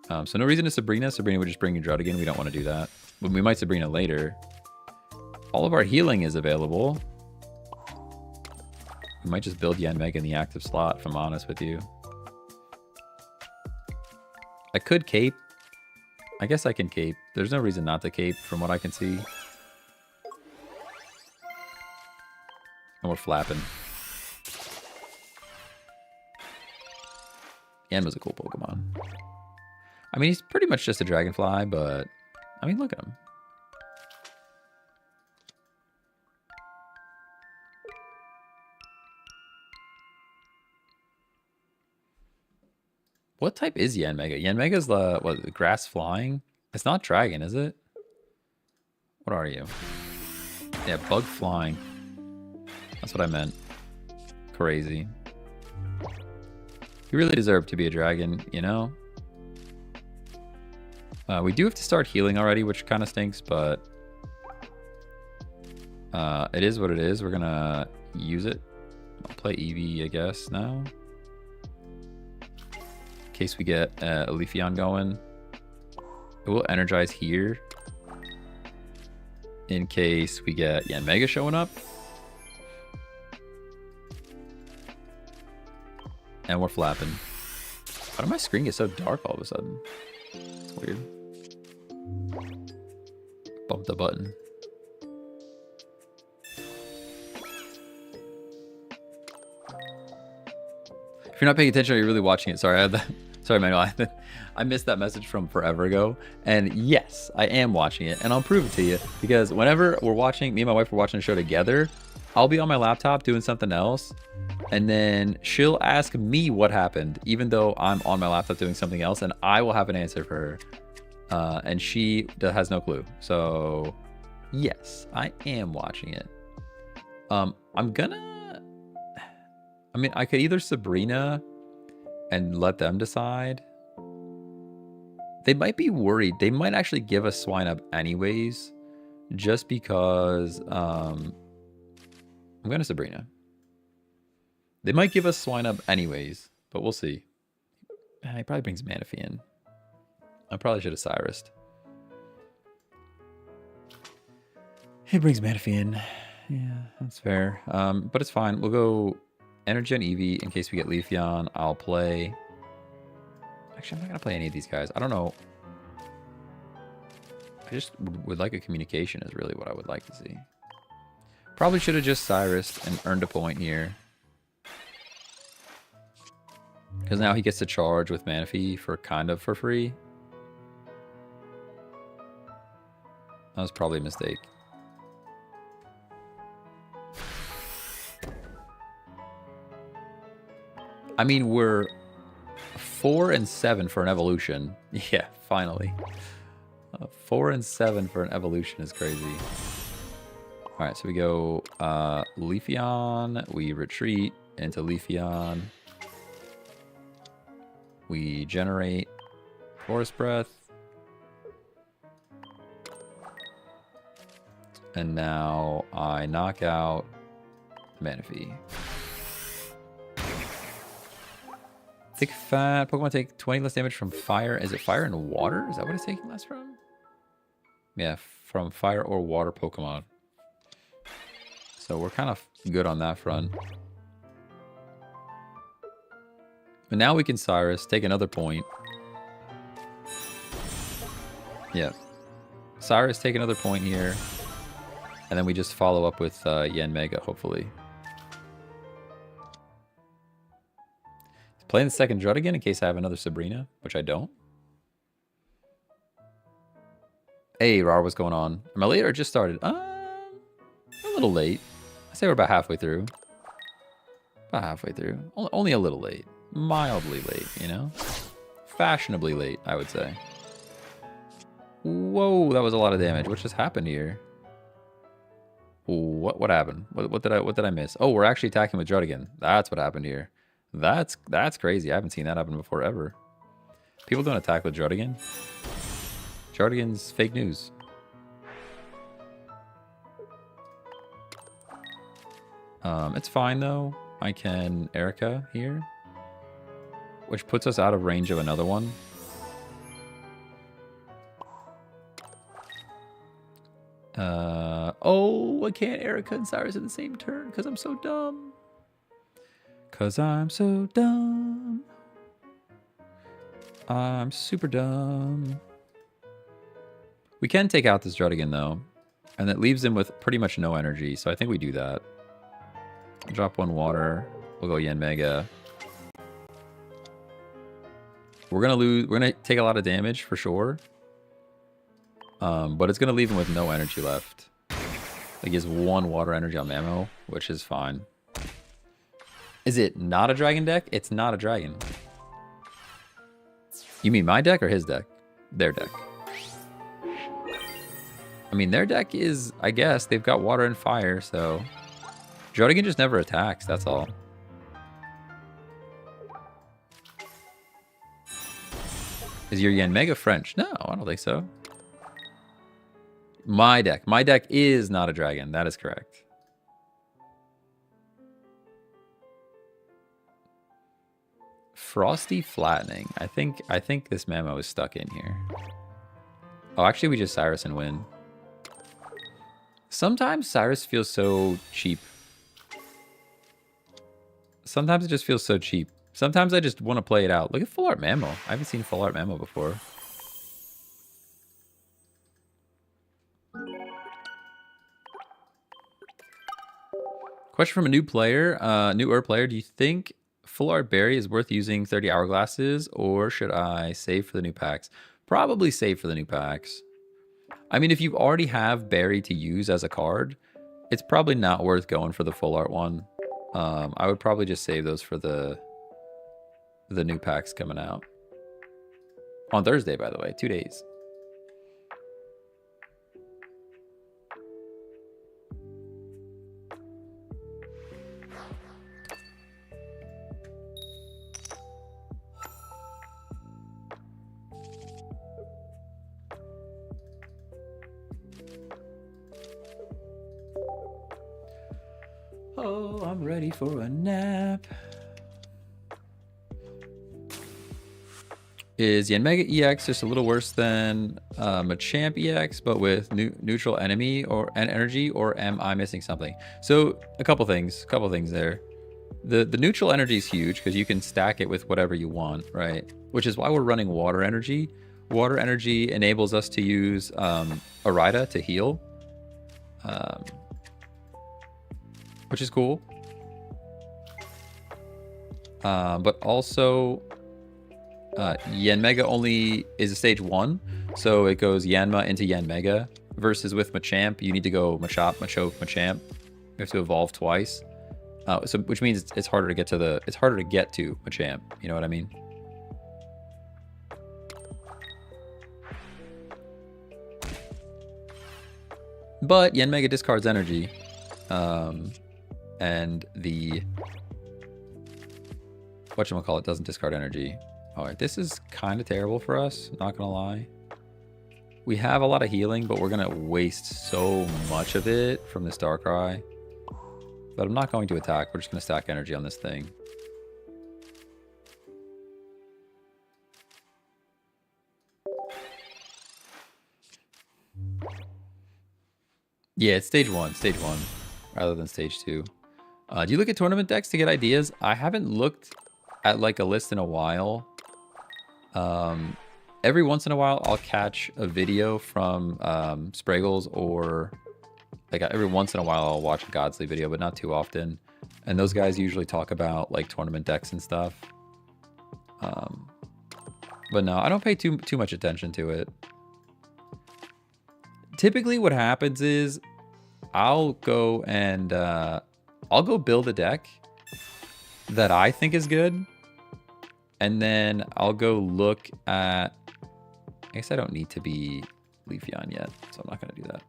So no reason to Sabrina. Sabrina would just bring your Drought again. We don't want to do that. But we might Sabrina later. All of our healing is available. We might just build Yanmega in the active slot, if I'm honest with you. I could cape. I guess I can cape. There's no reason not to cape from what I can see. And we're flapping. Yan was a cool Pokemon. I mean, he's pretty much just a Dragonfly, but... I mean, look at him. What type is Yanmega? Yanmega's the grass flying? It's not dragon, is it? What are you? Yeah, bug flying. That's what I meant. Crazy. You really deserve to be a dragon, you know? We do have to start healing already, which kind of stinks, but it is what it is. We're gonna use it. I'll play Eevee, I guess, now. In case we get a Leafeon going. It will energize here. In case we get Yanmega showing up. And we're flapping. Why did my screen get so dark all of a sudden? It's weird. Bump the button. If you're not paying attention, you're really watching it. Sorry, I had that. Sorry, Manuel. I missed that message from forever ago. And yes, I am watching it, and I'll prove it to you. Because whenever we're watching, me and my wife are watching a show together, I'll be on my laptop doing something else, and then she'll ask me what happened, even though I'm on my laptop doing something else, and I will have an answer for her. And she has no clue. So, yes, I am watching it. I'm gonna... I mean, I could either Sabrina and let them decide. They might be worried. They might actually give us Swinub anyways, just because... I'm gonna Sabrina. They might give us Swinub anyways, but we'll see. He probably brings Manaphy in. I probably should have Cyrused. He brings Manaphy in. Yeah, that's fair. But it's fine. We'll go Energy on Eevee in case we get Leafeon. I'll play... Actually, I'm not going to play any of these guys. I don't know. I just would like a communication is really what I would like to see. Probably should have just Cyrused and earned a point here. Because now he gets to charge with Manaphy for for free. That was probably a mistake. I mean, we're 4 and 7 for an evolution. Yeah, finally. 4 and 7 for an evolution is crazy. All right, so we go Leafeon. We retreat into Leafeon. We generate Forest Breath. And now I knock out Manaphy. Thick Fat. Pokemon take 20 less damage from fire. Is it fire and water? Is that what it's taking less from? Yeah, from fire or water Pokemon. So we're kind of good on that front. But now we can Cyrus, take another point. Yeah. Cyrus, take another point here. And then we just follow up with Yanmega, hopefully. Playing the second Drud again in case I have another Sabrina, which I don't. Hey, Rar, what's going on? Am I late or just started? A little late. I say we're about halfway through. About halfway through. Only a little late. Mildly late, you know? Fashionably late, I would say. Whoa, that was a lot of damage. What just happened here? What happened? What did I miss? Oh, we're actually attacking with Drud again. That's what happened here. That's crazy. I haven't seen that happen before ever. People don't attack with Drud again. Jardigan's fake news. It's fine though. I can Erica here, which puts us out of range of another one. Oh, I can't Erica and Cyrus in the same turn because I'm so dumb. Because I'm so dumb. I'm super dumb. We can take out this Druddigan though, and it leaves him with pretty much no energy, so I think we do that. Drop one water. We'll go Yanmega. We're gonna take a lot of damage for sure. But it's gonna leave him with no energy left. Like he has one water energy on Mamo, which is fine. Is it not a dragon deck? It's not a dragon. You mean my deck or his deck? Their deck. I mean, their deck is, I guess, they've got water and fire, so... Druddigan just never attacks, that's all. Is your Yanmega French? No, I don't think so. My deck. My deck is not a dragon. That is correct. Frosty Flattening. I think this Mamo is stuck in here. Oh, actually, we just Cyrus and win. Sometimes Cyrus feels so cheap. Sometimes it just feels so cheap. Sometimes I just want to play it out. Look at Full Art Mamo. I haven't seen Full Art Mamo before. Question from a new player, newer player. Do you think Full Art Berry is worth using 30 hourglasses, or should I save for the new packs? Probably save for the new packs. I mean, if you already have Berry to use as a card, it's probably not worth going for the Full Art one. I would probably just save those for the new packs coming out. On Thursday, by the way, 2 days. Oh, I'm ready for a nap. Is Yanmega EX just a little worse than Machamp EX, but with neutral enemy or energy, or am I missing something? So a couple things there. The neutral energy is huge because you can stack it with whatever you want, right? Which is why we're running water energy. Water energy enables us to use Arida to heal. Which is cool. But also, Yanmega only is a stage 1, so it goes Yanma into Yanmega, versus with Machamp, you need to go Machop, Machoke, Machamp. You have to evolve twice. So which means it's harder to get to Machamp, you know what I mean? But Yanmega discards energy. And the whatchamacallit doesn't discard energy. Alright, this is kind of terrible for us, not gonna lie. We have a lot of healing, but we're gonna waste so much of it from this Darkrai. But I'm not going to attack, we're just gonna stack energy on this thing. Yeah, it's stage 1, rather than stage 2. Do you look at tournament decks to get ideas? I haven't looked at like a list in a while. Every once in a while, I'll catch a video from Spraggles, or like every once in a while, I'll watch a Godsley video, but not too often. And those guys usually talk about like tournament decks and stuff. But no, I don't pay too much attention to it. Typically what happens is I'll go and I'll go build a deck that I think is good. And then I'll go look at, I guess I don't need to be Leafeon yet, so I'm not going to do that.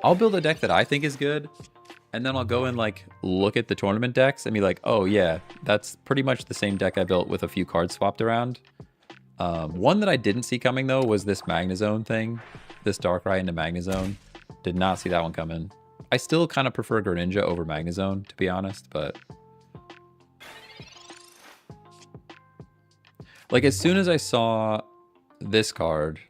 I'll build a deck that I think is good. And then I'll go and like look at the tournament decks and be like, oh yeah, that's pretty much the same deck I built with a few cards swapped around. One that I didn't see coming though was this Magnezone thing. This Darkrai into Magnezone. Did not see that one coming. I still kind of prefer Greninja over Magnezone, to be honest, but... like, as soon as I saw this card,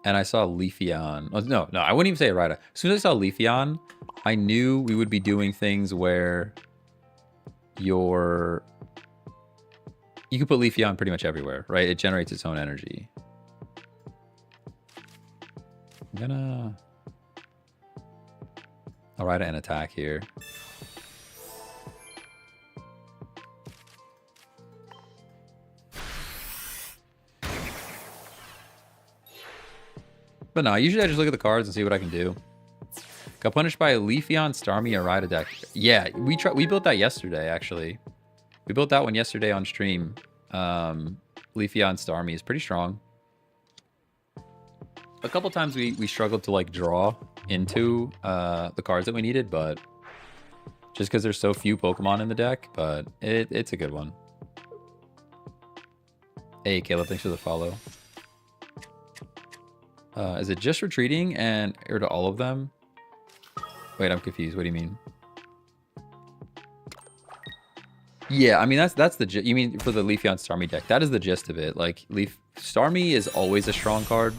and I saw Leafeon... oh, no, I wouldn't even say it right. As soon as I saw Leafeon, I knew we would be doing things where you could put Leafeon pretty much everywhere, right? It generates its own energy. I'll write an attack here. But no, usually I just look at the cards and see what I can do. Got punished by a Leafeon, Starmie, Arida deck. Yeah, we built that yesterday, actually. We built that one yesterday on stream. Leafeon, Starmie is pretty strong. A couple times we struggled to like draw into the cards that we needed, but just because there's so few Pokemon in the deck, but it's a good one. Hey, Caleb, thanks for the follow. Is it just retreating and or to all of them? Wait, I'm confused. What do you mean? Yeah, I mean that's the you mean for the Leafeon Starmie deck. That is the gist of it. Like Starmie is always a strong card,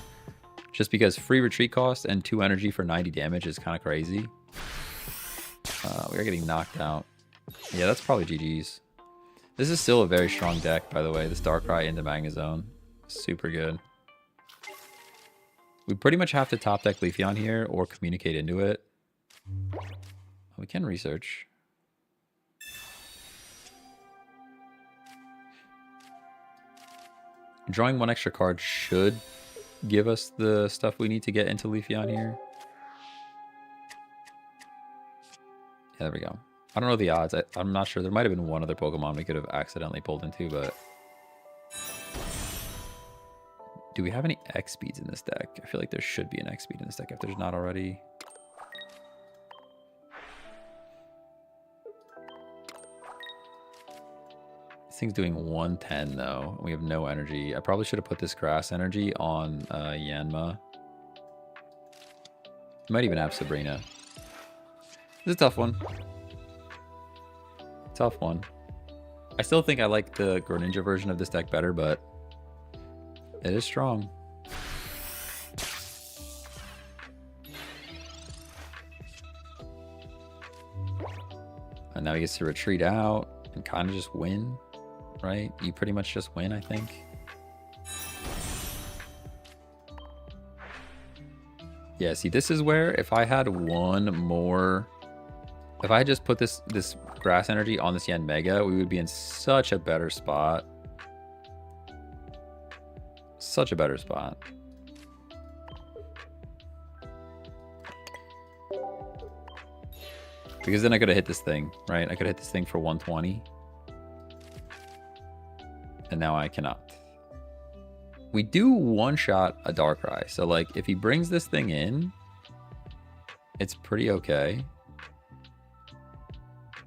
just because free retreat cost and 2 energy for 90 damage is kind of crazy. We are getting knocked out. Yeah, that's probably GG's. This is still a very strong deck, by the way. This Darkrai into Magnezone, super good. We pretty much have to top deck Leafeon here or communicate into it. We can research. Drawing 1 extra card should give us the stuff we need to get into Leafeon here. Yeah, there we go. I don't know the odds. I'm not sure. There might have been one other Pokemon we could have accidentally pulled into, but... do we have any X speeds in this deck? I feel like there should be an X speed in this deck if there's not already. This thing's doing 110 though. We have no energy. I probably should have put this grass energy on Yanma. Might even have Sabrina. This is a tough one. Tough one. I still think I like the Greninja version of this deck better, but it is strong. And now he gets to retreat out and kind of just win, right? You pretty much just win, I think. Yeah, see, this is where if I had one more... if I had just put this grass energy on this Yanmega, we would be in such a better spot. Such a better spot. Because then I could have hit this thing, right? I could have hit this thing for 120. And now I cannot. We do one-shot a Darkrai. So, like, if he brings this thing in, it's pretty okay.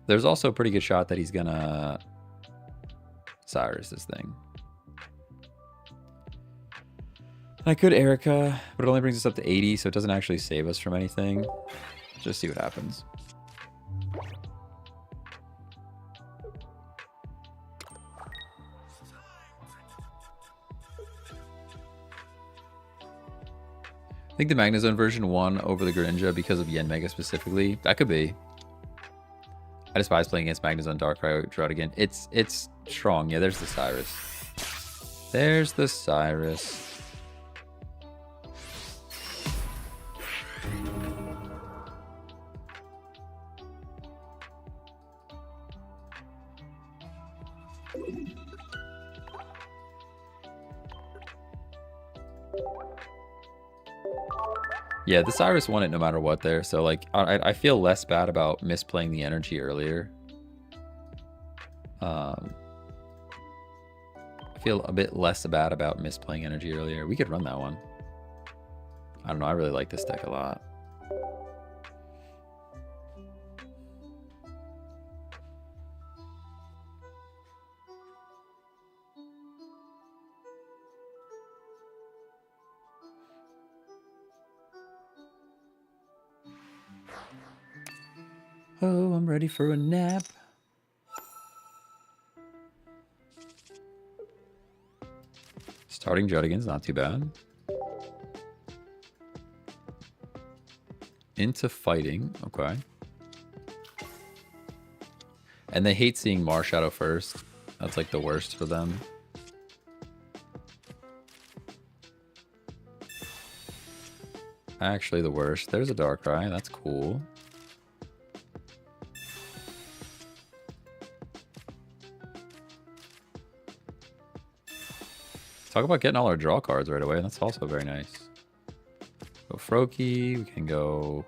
There's also a pretty good shot that he's gonna Cyrus this thing. I could Erica, but it only brings us up to 80, so it doesn't actually save us from anything. Just see what happens. I think the Magnezone version won over the Greninja because of Yanmega specifically. That could be. I despise playing against Magnus on Darkrai Druddigan. It's strong. Yeah, there's the Cyrus. There's the Cyrus. Yeah, the Cyrus won it no matter what there. So, like, I feel less bad about misplaying the energy earlier. I feel a bit less bad about misplaying energy earlier. We could run that one. I don't know. I really like this deck a lot. Oh, I'm ready for a nap. Starting Druddigan's not too bad. Into fighting, okay. And they hate seeing Marshadow first. That's like the worst for them. Actually the worst. There's a Darkrai, that's cool. Talk about getting all our draw cards right away. That's also very nice. Go Froakie. We can go...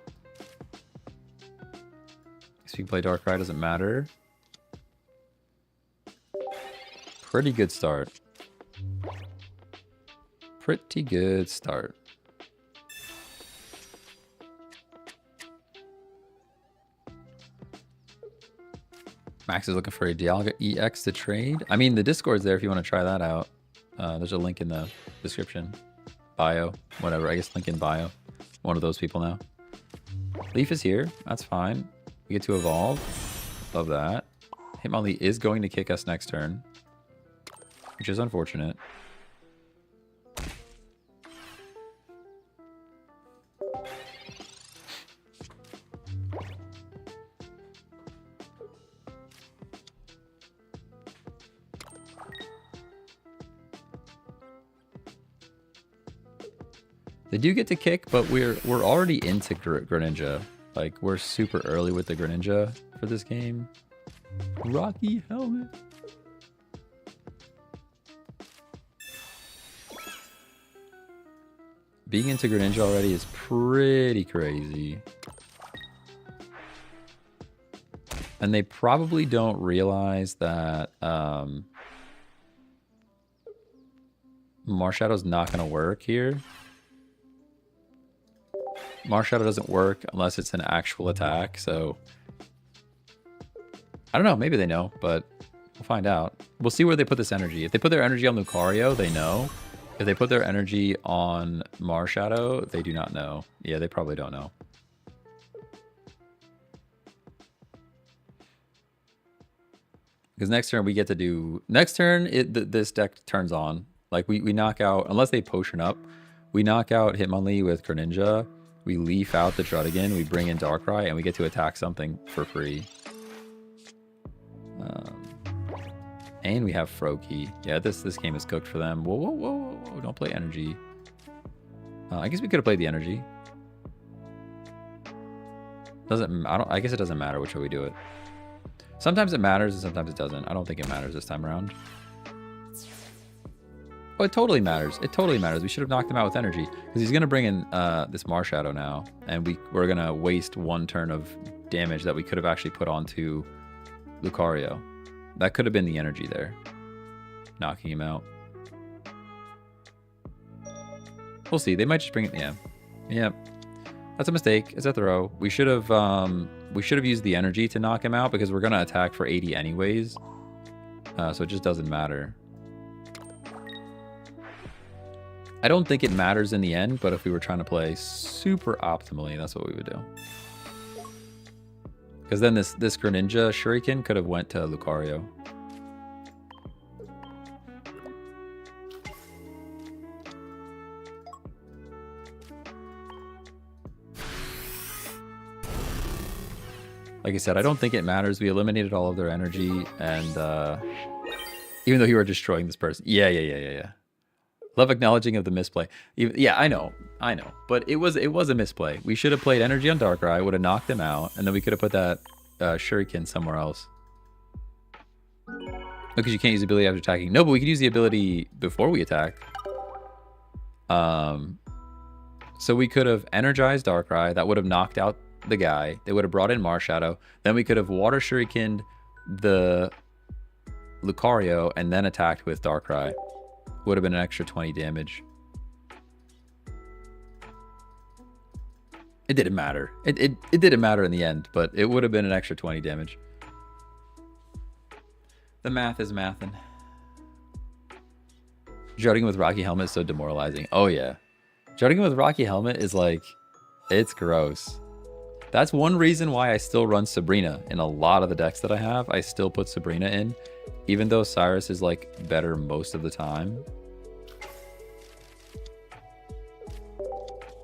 Guess we can play Darkrai. Doesn't matter. Pretty good start. Pretty good start. Max is looking for a Dialga EX to trade. I mean, the Discord's there if you want to try that out. There's a link in the description. Bio. Whatever. I guess link in bio. One of those people now. Leaf is here. That's fine. We get to evolve. Love that. Hitmonlee is going to kick us next turn, which is unfortunate. They do get to kick, but we're already into Greninja. Like, we're super early with the Greninja for this game. Rocky Helmet. Being into Greninja already is pretty crazy. And they probably don't realize that Marshadow's not going to work here. Marshadow doesn't work unless it's an actual attack, so... I don't know, maybe they know, but we'll find out. We'll see where they put this energy. If they put their energy on Lucario, they know. If they put their energy on Marshadow, they do not know. Yeah, they probably don't know. Because next turn we get to do... Next turn, this deck turns on. Like, we knock out... Unless they potion up, we knock out Hitmonlee with Greninja. We leaf out the Druddigan, we bring in Darkrai, and we get to attack something for free. And we have Froakie. Yeah, this game is cooked for them. Whoa, whoa, whoa, whoa, don't play energy. I guess we could have played the energy. I guess it doesn't matter which way we do it. Sometimes it matters and sometimes it doesn't. I don't think it matters this time around. Oh, it totally matters. It totally matters. We should have knocked him out with energy. Because he's going to bring in this Marshadow now. And we're going to waste one turn of damage that we could have actually put onto Lucario. That could have been the energy there. Knocking him out. We'll see. They might just bring it... Yeah. Yeah. That's a mistake. It's a throw. We should have used the energy to knock him out because we're going to attack for 80 anyways. So it just doesn't matter. I don't think it matters in the end, but if we were trying to play super optimally, that's what we would do. Because then this Greninja Shuriken could have went to Lucario. Like I said, I don't think it matters. We eliminated all of their energy, and even though you were destroying this person. Yeah. Love acknowledging of the misplay. Yeah, I know. But it was a misplay. We should have played energy on Darkrai, would have knocked him out, and then we could have put that Shuriken somewhere else. Because you can't use the ability after attacking. No, but we could use the ability before we attack. So we could have energized Darkrai. That would have knocked out the guy. They would have brought in Marshadow. Then we could have Water Shurikened the Lucario and then attacked with Darkrai. Would have been an extra 20 damage. It didn't matter. It didn't matter in the end, but it would have been an extra 20 damage. The math is mathin'. Jutting with Rocky Helmet is so demoralizing. Oh yeah. Jutting with Rocky Helmet is like, it's gross. That's one reason why I still run Sabrina in a lot of the decks that I have. I still put Sabrina in, even though Cyrus is like better most of the time.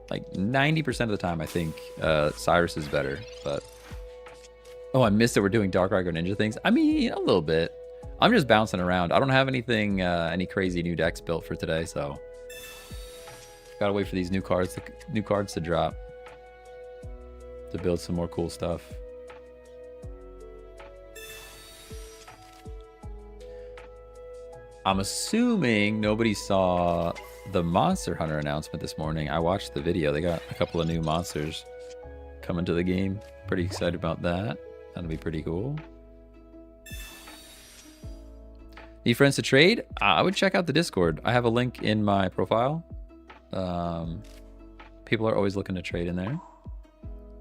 Like 90% of the time, I think Cyrus is better. But oh, I missed that we're doing Dark Rider Ninja things. I mean, a little bit. I'm just bouncing around. I don't have anything, any crazy new decks built for today, so gotta wait for these new cards to drop to build some more cool stuff. I'm assuming nobody saw the Monster Hunter announcement this morning. I watched the video. They got a couple of new monsters coming to the game. Pretty excited about that. That'll be pretty cool. Need friends to trade? I would check out the Discord. I have a link in my profile. People are always looking to trade in there.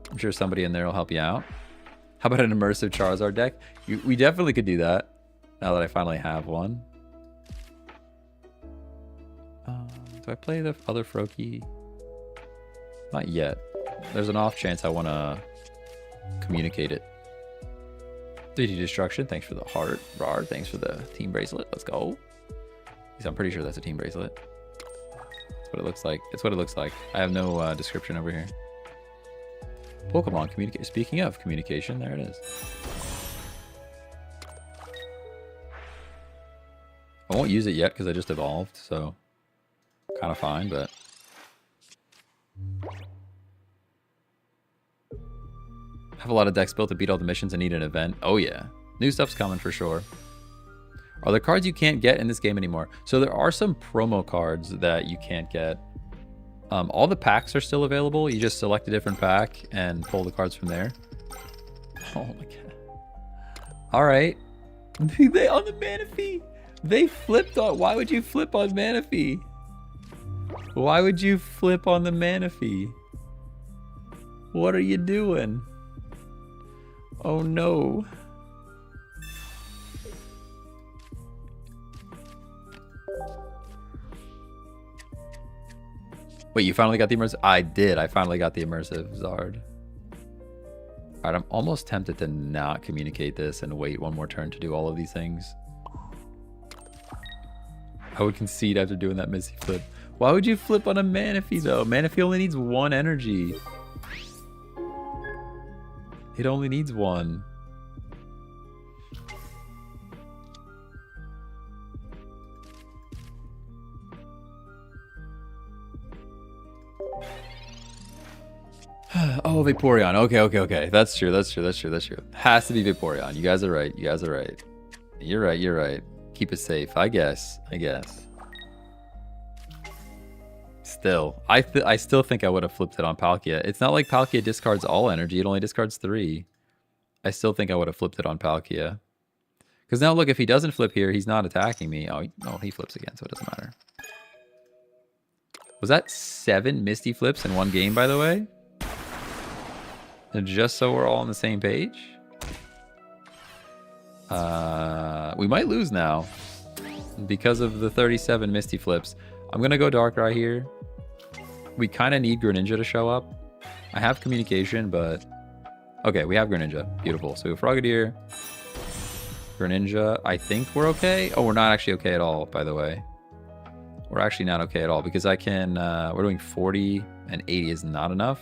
I'm sure somebody in there will help you out. How about an immersive Charizard deck? We definitely could do that now that I finally have one. Do I play the other Froakie? Not yet. There's an off chance I want to communicate it. 3D Destruction, thanks for the heart. Rar, thanks for the team bracelet. Let's go. I'm pretty sure that's a team bracelet. That's what it looks like. It's what it looks like. I have no description over here. Pokemon communicate. Speaking of communication, there it is. I won't use it yet because I just evolved, so kind of fine, but have a lot of decks built to beat all the missions and need an event. Oh yeah, new stuff's coming for sure. Are there cards you can't get in this game anymore? So there are some promo cards that you can't get. All the packs are still available. You just select a different pack and pull the cards from there. Oh my god. All right. They on the Manaphy. They flipped on. Why would you flip on Manaphy? Why would you flip on the Manaphy? What are you doing? Oh no. Wait, you finally got the immersive? I did. I finally got the immersive Zard. All right, I'm almost tempted to not communicate this and wait one more turn to do all of these things. I would concede after doing that Misty flip. Why would you flip on a Manaphy though? Manaphy only needs one energy. It only needs one. Oh, Vaporeon. Okay. That's true. Has to be Vaporeon. You guys are right. You're right. Keep it safe. I guess. Still, I still think I would have flipped it on Palkia. It's not like Palkia discards all energy. It only discards 3. I still think I would have flipped it on Palkia. Because now look, if he doesn't flip here, he's not attacking me. Oh, no, he flips again, so it doesn't matter. Was that 7 Misty flips in one game, by the way? And just so we're all on the same page? We might lose now because of the 37 Misty flips. I'm going to go Darkrai here. We kind of need Greninja to show up. I have communication, but... Okay, we have Greninja. Beautiful. So we have Frogadier. Greninja. I think we're okay. Oh, we're not actually okay at all, by the way. We're actually not okay at all because I can... we're doing 40 and 80 is not enough.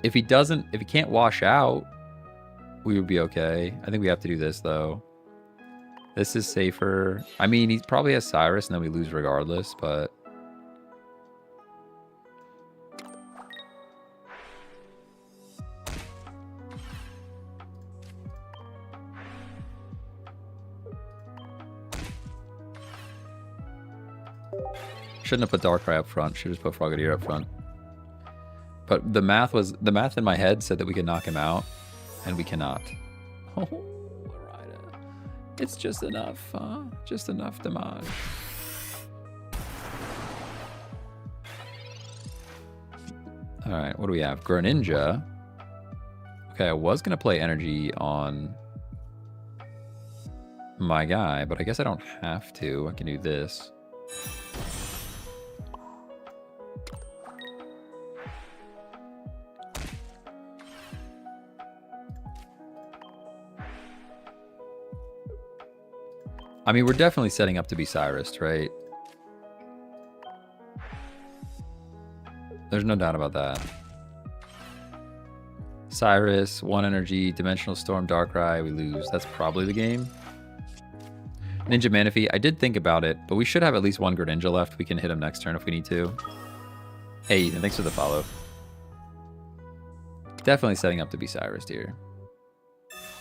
If he can't wash out, we would be okay. I think we have to do this, though. This is safer. I mean, he probably has Cyrus, and then we lose regardless, but... Shouldn't have put Darkrai up front. Should have just put Frogadier up front. But the math in my head said that we could knock him out, and we cannot. Oh, Larida. It's just enough, huh? Just enough damage. All right, what do we have? Greninja. Okay, I was gonna play energy on my guy, but I guess I don't have to. I can do this. I mean, we're definitely setting up to be Cyrus, right? There's no doubt about that. Cyrus, 1 energy, Dimensional Storm, Darkrai, we lose. That's probably the game. Ninja Manaphy, I did think about it, but we should have at least 1 Greninja left. We can hit him next turn if we need to. Hey, Ethan, thanks for the follow. Definitely setting up to be Cyrus here.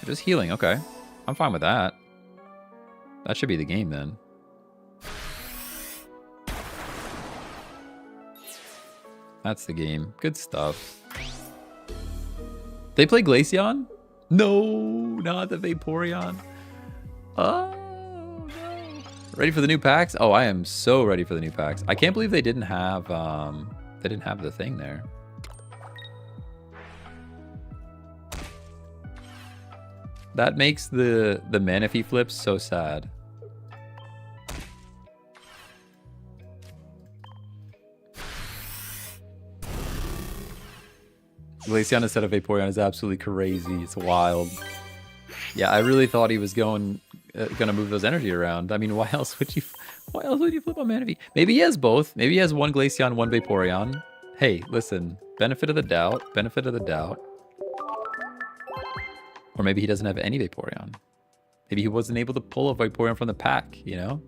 Just healing, okay. I'm fine with that. That should be the game then. That's the game. Good stuff. They play Glaceon? No, not the Vaporeon. Oh, no. Ready for the new packs? Oh, I am so ready for the new packs. I can't believe they didn't have the thing there. That makes the Manaphy flips so sad. Glaceon instead of Vaporeon is absolutely crazy. It's wild. Yeah, I really thought he was gonna move those energy around. I mean, why else would you flip on Manaphy? Maybe he has both. Maybe he has 1 Glaceon, 1 Vaporeon. Hey, listen, benefit of the doubt. Benefit of the doubt. Or maybe he doesn't have any Vaporeon. Maybe he wasn't able to pull a Vaporeon from the pack, you know?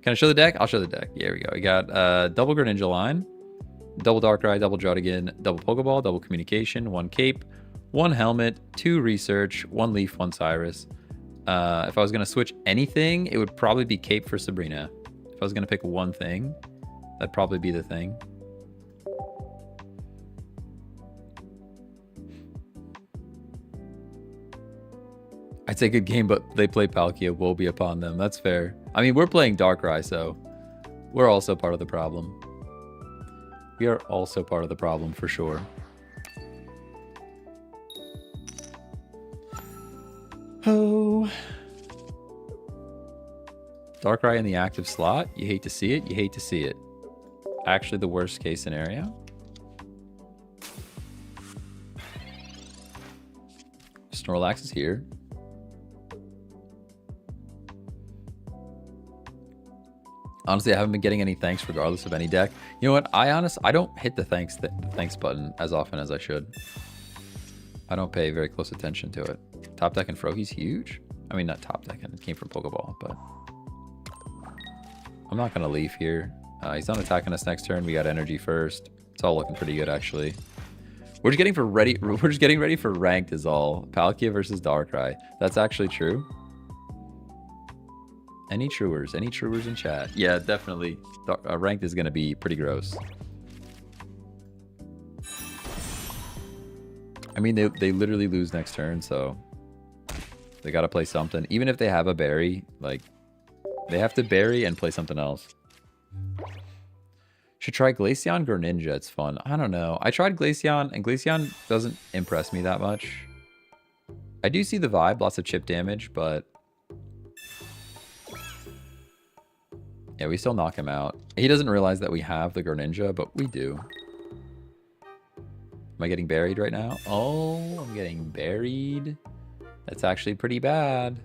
Can I show the deck? I'll show the deck. Here we go. We got double Greninja line, double Darkrai, double Draudigan, double Pokeball, double Communication, 1 Cape, 1 Helmet, 2 Research, 1 Leaf, 1 Cyrus. If I was going to switch anything, it would probably be Cape for Sabrina. If I was going to pick one thing, that'd probably be the thing. I'd say good game, but they play Palkia. Woe be upon them. That's fair. I mean, we're playing Darkrai, so we're also part of the problem. We are also part of the problem for sure. Oh. Darkrai in the active slot. You hate to see it. You hate to see it. Actually, the worst case scenario. Snorlax is here. Honestly, I haven't been getting any thanks regardless of any deck. You know what? I don't hit the thanks button as often as I should. I don't pay very close attention to it. Top deck and Froaky's huge. I mean, not top deck, and it came from Pokeball, but I'm not gonna leave here. He's not attacking us next turn. We got energy first. It's all looking pretty good, actually. We're just getting ready for ranked is all. Palkia versus Darkrai. That's actually true. Any truers in chat? Yeah, definitely. Ranked is going to be pretty gross. I mean, they literally lose next turn, so they got to play something. Even if they have a berry, like, they have to berry and play something else. Should try Glaceon Greninja. It's fun. I don't know. I tried Glaceon, and Glaceon doesn't impress me that much. I do see the vibe, lots of chip damage, but yeah, we still knock him out. He doesn't realize that we have the Greninja, but we do. Am I getting buried right now? Oh, I'm getting buried. That's actually pretty bad.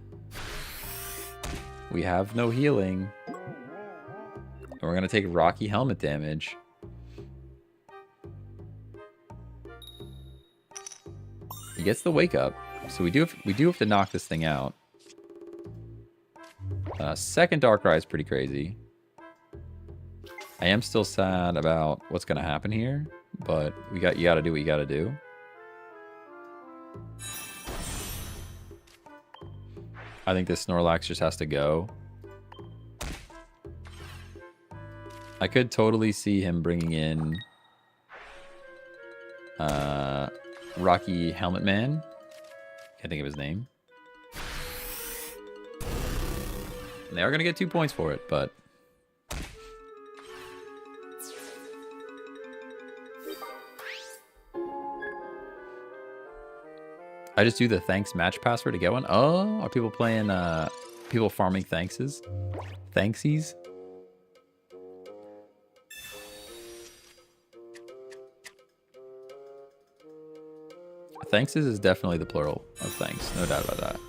We have no healing. And we're going to take Rocky Helmet damage. gets the wake up. So we do have to knock this thing out. Second Darkrai is pretty crazy. I am still sad about what's gonna happen here, but you gotta do what you gotta do. I think this Snorlax just has to go. I could totally see him bringing in Rocky Helmet Man. Can't think of his name. And they are going to get 2 points for it, but... I just do the thanks match password to get one. Oh, are people playing, people farming thankses? Thanksies? Thankses is definitely the plural of thanks. No doubt about that.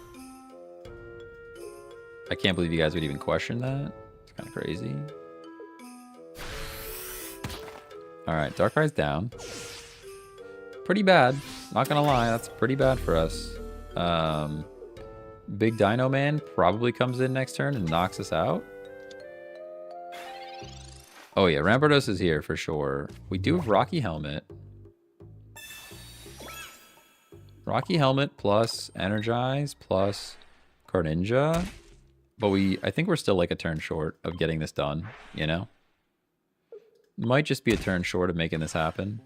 I can't believe you guys would even question that. It's kind of crazy. Alright, Darkrai's down. Pretty bad. Not gonna lie, that's pretty bad for us. Big Dino Man probably comes in next turn and knocks us out. Oh yeah, Rampardos is here for sure. We do have Rocky Helmet. Rocky Helmet plus Energize plus Greninja. But I think we're still like a turn short of getting this done, you know? Might just be a turn short of making this happen.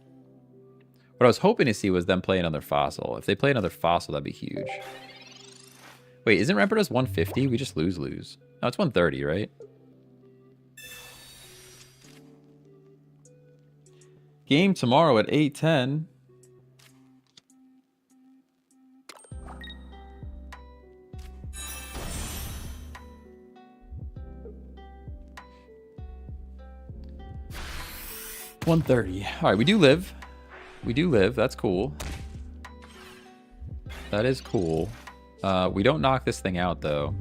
What I was hoping to see was them play another Fossil. If they play another Fossil, that'd be huge. Wait, isn't Rampardos 150? We just lose. No, it's 130, right? Game tomorrow at 8:10. $130. All right, we do live. We do live. That's cool. That is cool. We don't knock this thing out, though.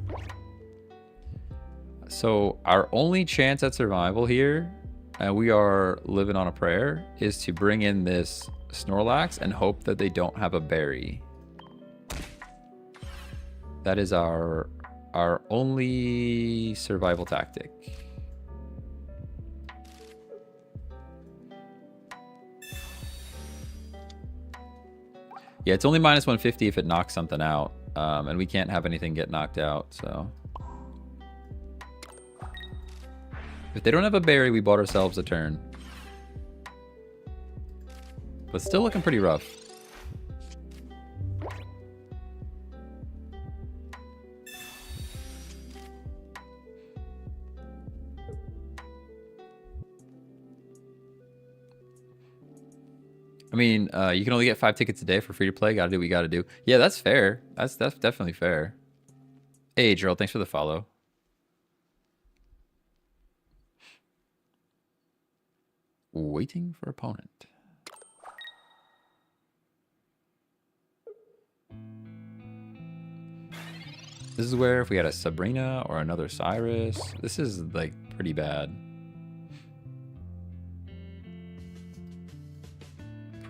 So our only chance at survival here, and we are living on a prayer, is to bring in this Snorlax and hope that they don't have a berry. That is our only survival tactic. Yeah, it's only minus 150 if it knocks something out. And we can't have anything get knocked out, so. If they don't have a berry, we bought ourselves a turn. But still looking pretty rough. I mean, you can only get 5 tickets a day for free to play. Gotta do what you gotta do. Yeah, that's fair. That's definitely fair. Hey, Gerald, thanks for the follow. Waiting for opponent. This is where if we had a Sabrina or another Cyrus, this is like pretty bad.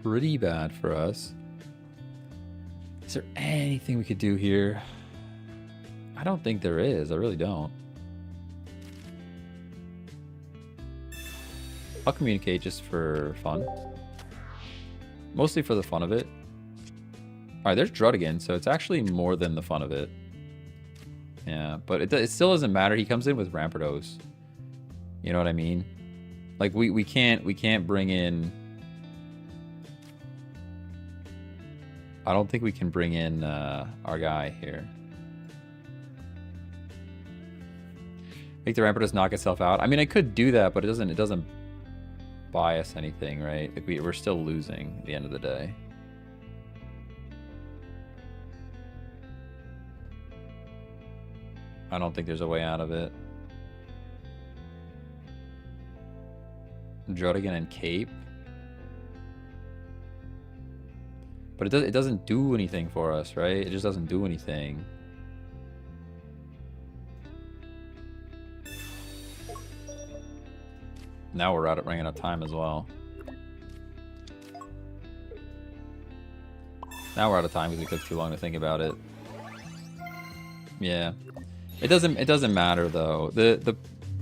Pretty bad for us. Is there anything we could do here? I don't think there is. I really don't. I'll communicate just for fun. Mostly for the fun of it. Alright, there's Drud again, so it's actually more than the fun of it. Yeah, but it still doesn't matter. He comes in with Rampardos. You know what I mean? Like we can't bring in. I don't think we can bring in our guy here. Make the Rampardos knock itself out. I mean, I could do that, but it doesn't buy us anything, right? Like we're still losing at the end of the day. I don't think there's a way out of it. Drodigan and Cape. But it doesn't do anything for us, right? It just doesn't do anything. Now we're running out of time as well. Now we're out of time because we took too long to think about it. Yeah. It doesn't matter though.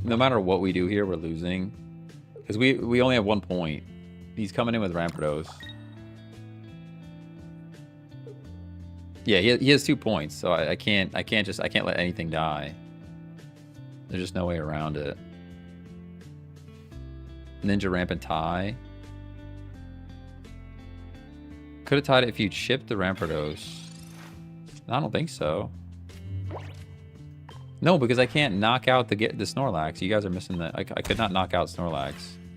No matter what we do here, we're losing. Because we only have 1 point. He's coming in with Rampardos. Yeah, he has 2 points, so I can't let anything die. There's just no way around it. Ninja Rampant tie. Could have tied it if you chipped the Rampardos. I don't think so. No, because I can't knock out the Snorlax. You guys are missing that. I could not knock out Snorlax.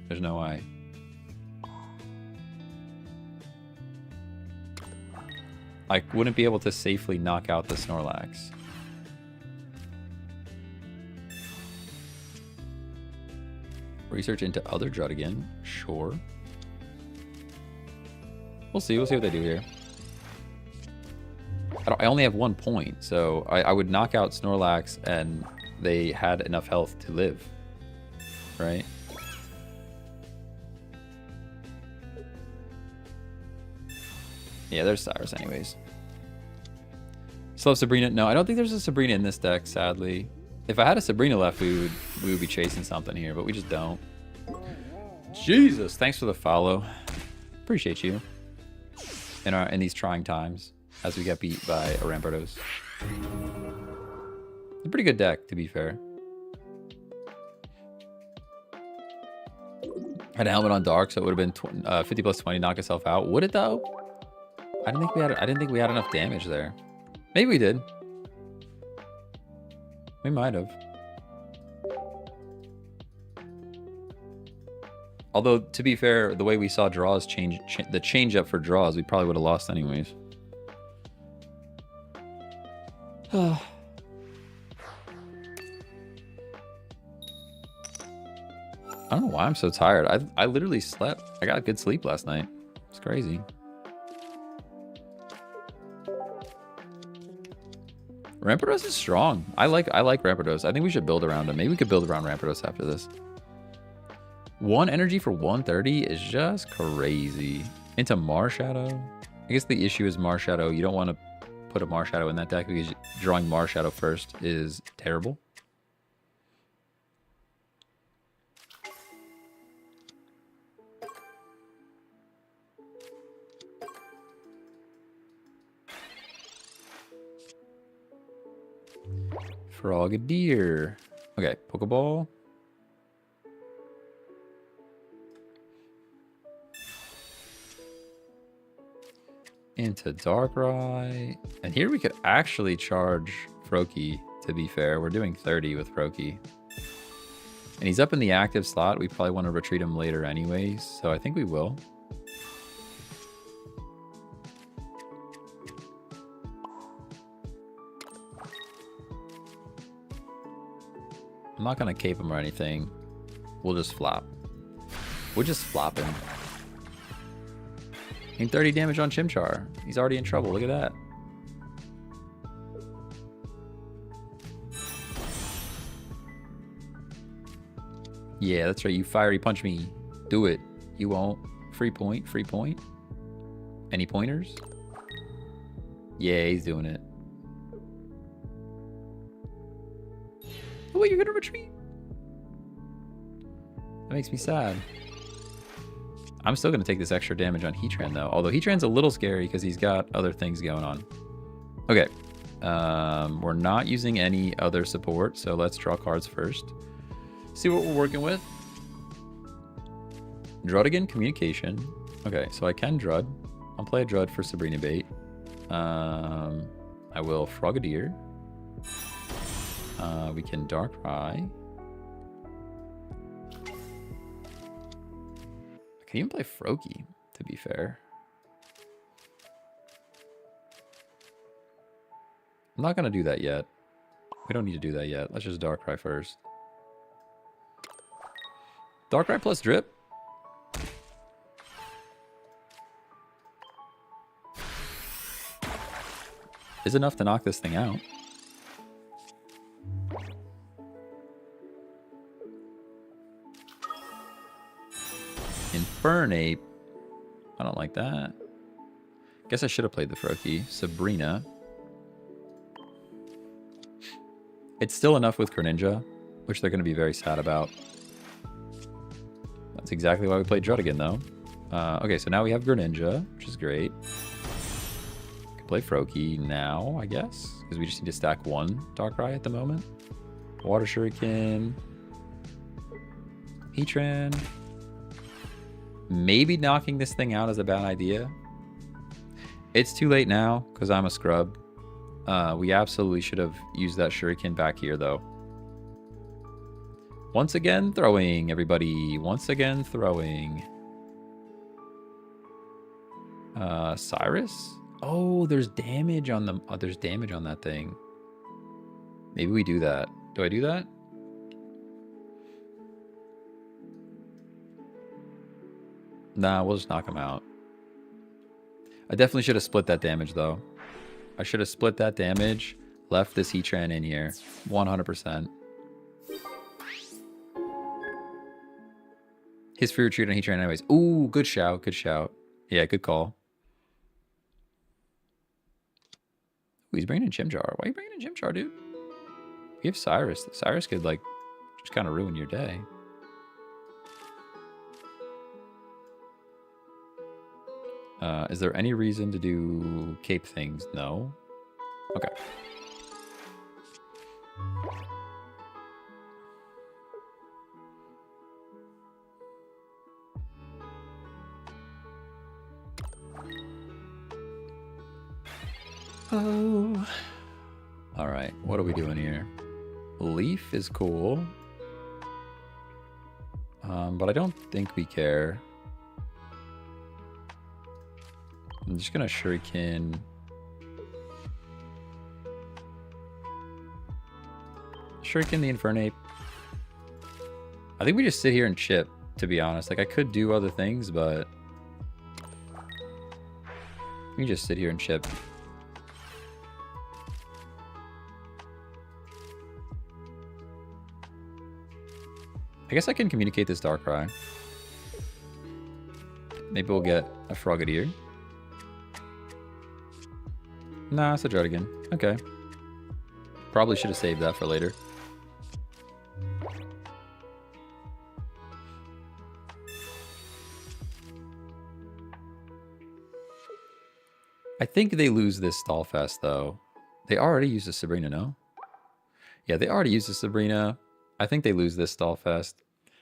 There's no way. I wouldn't be able to safely knock out the Snorlax. Research into other Druddigan. Sure. We'll see. We'll see what they do here. I only have 1 point, so I would knock out Snorlax and they had enough health to live. Right? Yeah, there's Cyrus anyways. Still have Sabrina. No, I don't think there's a Sabrina in this deck, sadly. If I had a Sabrina left, we would be chasing something here, but we just don't. Jesus, thanks for the follow. Appreciate you. In these trying times, as we get beat by a Rampardos. A pretty good deck, to be fair. Had a helmet on Dark, so it would have been 50 plus 20, knock itself out. Would it though? I didn't think we had enough damage there. Maybe we did. We might have. Although, to be fair, the way we saw draws the change up for draws, we probably would have lost anyways. I don't know why I'm so tired. I literally slept. I got good sleep last night. It's crazy. Rampardos is strong. I like Rampardos. I think we should build around him. Maybe we could build around Rampardos after this. 1 energy for 130 is just crazy. Into Marshadow. I guess the issue is Marshadow. You don't want to put a Marshadow in that deck because drawing Marshadow first is terrible. Frogadier. Okay, Pokeball. Into Darkrai. And here we could actually charge Froakie, to be fair. We're doing 30 with Froakie. And he's up in the active slot. We probably want to retreat him later anyways, so I think we will. I'm not going to cape him or anything. We'll just flop. We'll just flop him. And 30 damage on Chimchar. He's already in trouble. Look at that. Yeah, that's right. You fiery punch me. Do it. You won't. Free point. Free point. Any pointers? Yeah, he's doing it. Oh, wait, you're going to retreat? That makes me sad. I'm still going to take this extra damage on Heatran, though. Although Heatran's a little scary because he's got other things going on. Okay. We're not using any other support, so let's draw cards first. See what we're working with. Druddigan, Communication. Okay, so I can Drud. I'll play a Drud for Sabrina bait. I will Frogadier. We can Darkrai. I can even play Froakie, to be fair. I'm not going to do that yet. We don't need to do that yet. Let's just Darkrai first. Darkrai plus Drip. Is enough to knock this thing out. Infernape. I don't like that. Guess I should have played the Froakie. Sabrina. It's still enough with Greninja, which they're going to be very sad about. That's exactly why we played Druddigan, though. Okay, so now we have Greninja, which is great. Can play Froakie now, I guess, because we just need to stack one Darkrai at the moment. Water Shuriken. Heatran. Maybe knocking this thing out is a bad idea. It's too late now because I'm a scrub. We absolutely should have used that Shuriken back here, though. Once again, throwing, everybody. Once again, throwing. Cyrus? Oh, there's damage on the... Oh, there's damage on that thing. Maybe we do that. Do I do that? Nah, we'll just knock him out. I definitely should have split that damage, though. I should have split that damage, left this Heatran in here. 100%. His free retreat on Heatran anyways. Ooh, good shout, good shout. Yeah, good call. Ooh, he's bringing in Chimchar. Why are you bringing in Chimchar, dude? We have Cyrus. Cyrus could, like, just kind of ruin your day. Is there any reason to do cape things? No. Okay. Oh. All right. What are we doing here? Leaf is cool. But I don't think we care. I'm just gonna Shuriken. Shuriken the Infernape. I think we just sit here and chip, to be honest. Like, I could do other things, but we just sit here and chip. I guess I can communicate this Darkrai. Maybe we'll get a Frogadier. Nah, it's a Druddigan. Okay. Probably should have saved that for later. I think they lose this Stallfest, though. They already used a Sabrina, no? Yeah, they already used a Sabrina. I think they lose this Stallfest.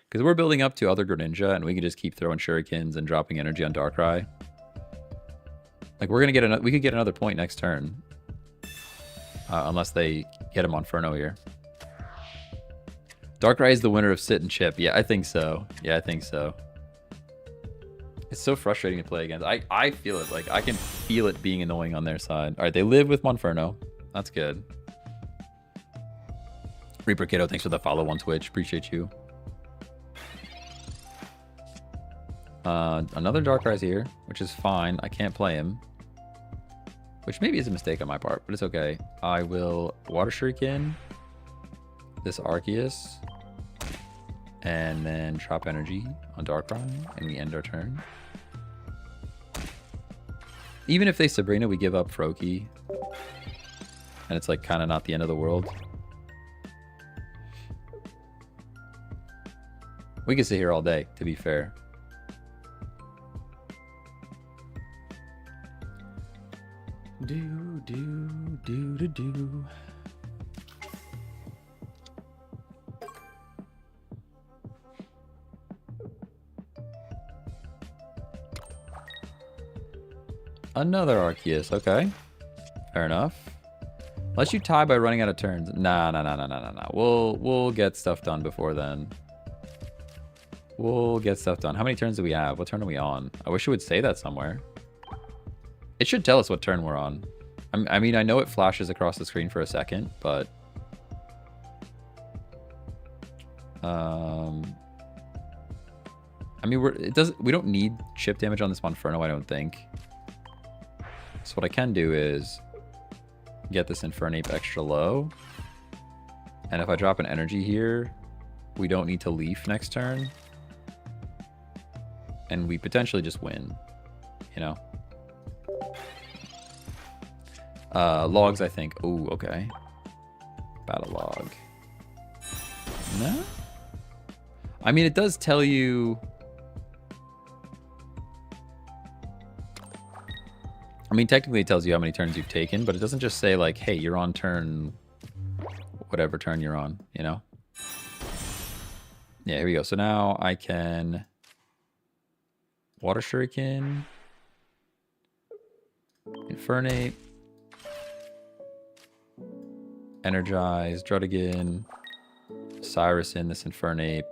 Because we're building up to other Greninja, and we can just keep throwing Shurikens and dropping energy on Darkrai. Like, we're gonna get we could get another point next turn. Unless they get him on Inferno here. Darkrai is the winner of Sit and Chip. Yeah, I think so. Yeah, I think so. It's so frustrating to play against. I feel it. Like, I can feel it being annoying on their side. All right, they live with Monferno. That's good. Reaper Kiddo, thanks for the follow on Twitch. Appreciate you. Another Darkrai's here, which is fine. I can't play him. Which maybe is a mistake on my part, but it's okay. I will Water Shuriken this Arceus, and then drop energy on Darkrai, and we end our turn. Even if they Sabrina, we give up Froakie, and it's like kind of not the end of the world. We could sit here all day, to be fair. Do. Another Arceus, okay. Fair enough. Unless you tie by running out of turns. Nah. We'll get stuff done before then. We'll get stuff done. How many turns do we have? What turn are we on? I wish it would say that somewhere. It should tell us what turn we're on. I mean, I know it flashes across the screen for a second, but... I mean, we don't need chip damage on this Monferno, I don't think. So what I can do is get this Infernape extra low. And if I drop an energy here, we don't need to Leaf next turn. And we potentially just win, you know? Logs, I think. Oh, okay. Battle log. No? I mean, it does tell you... I mean, technically it tells you how many turns you've taken, but it doesn't just say, like, hey, you're on turn... whatever turn you're on, you know? Yeah, here we go. So now I can... Water Shuriken... Infernate... Energize, Drudigan... Cyrus in this Infernate...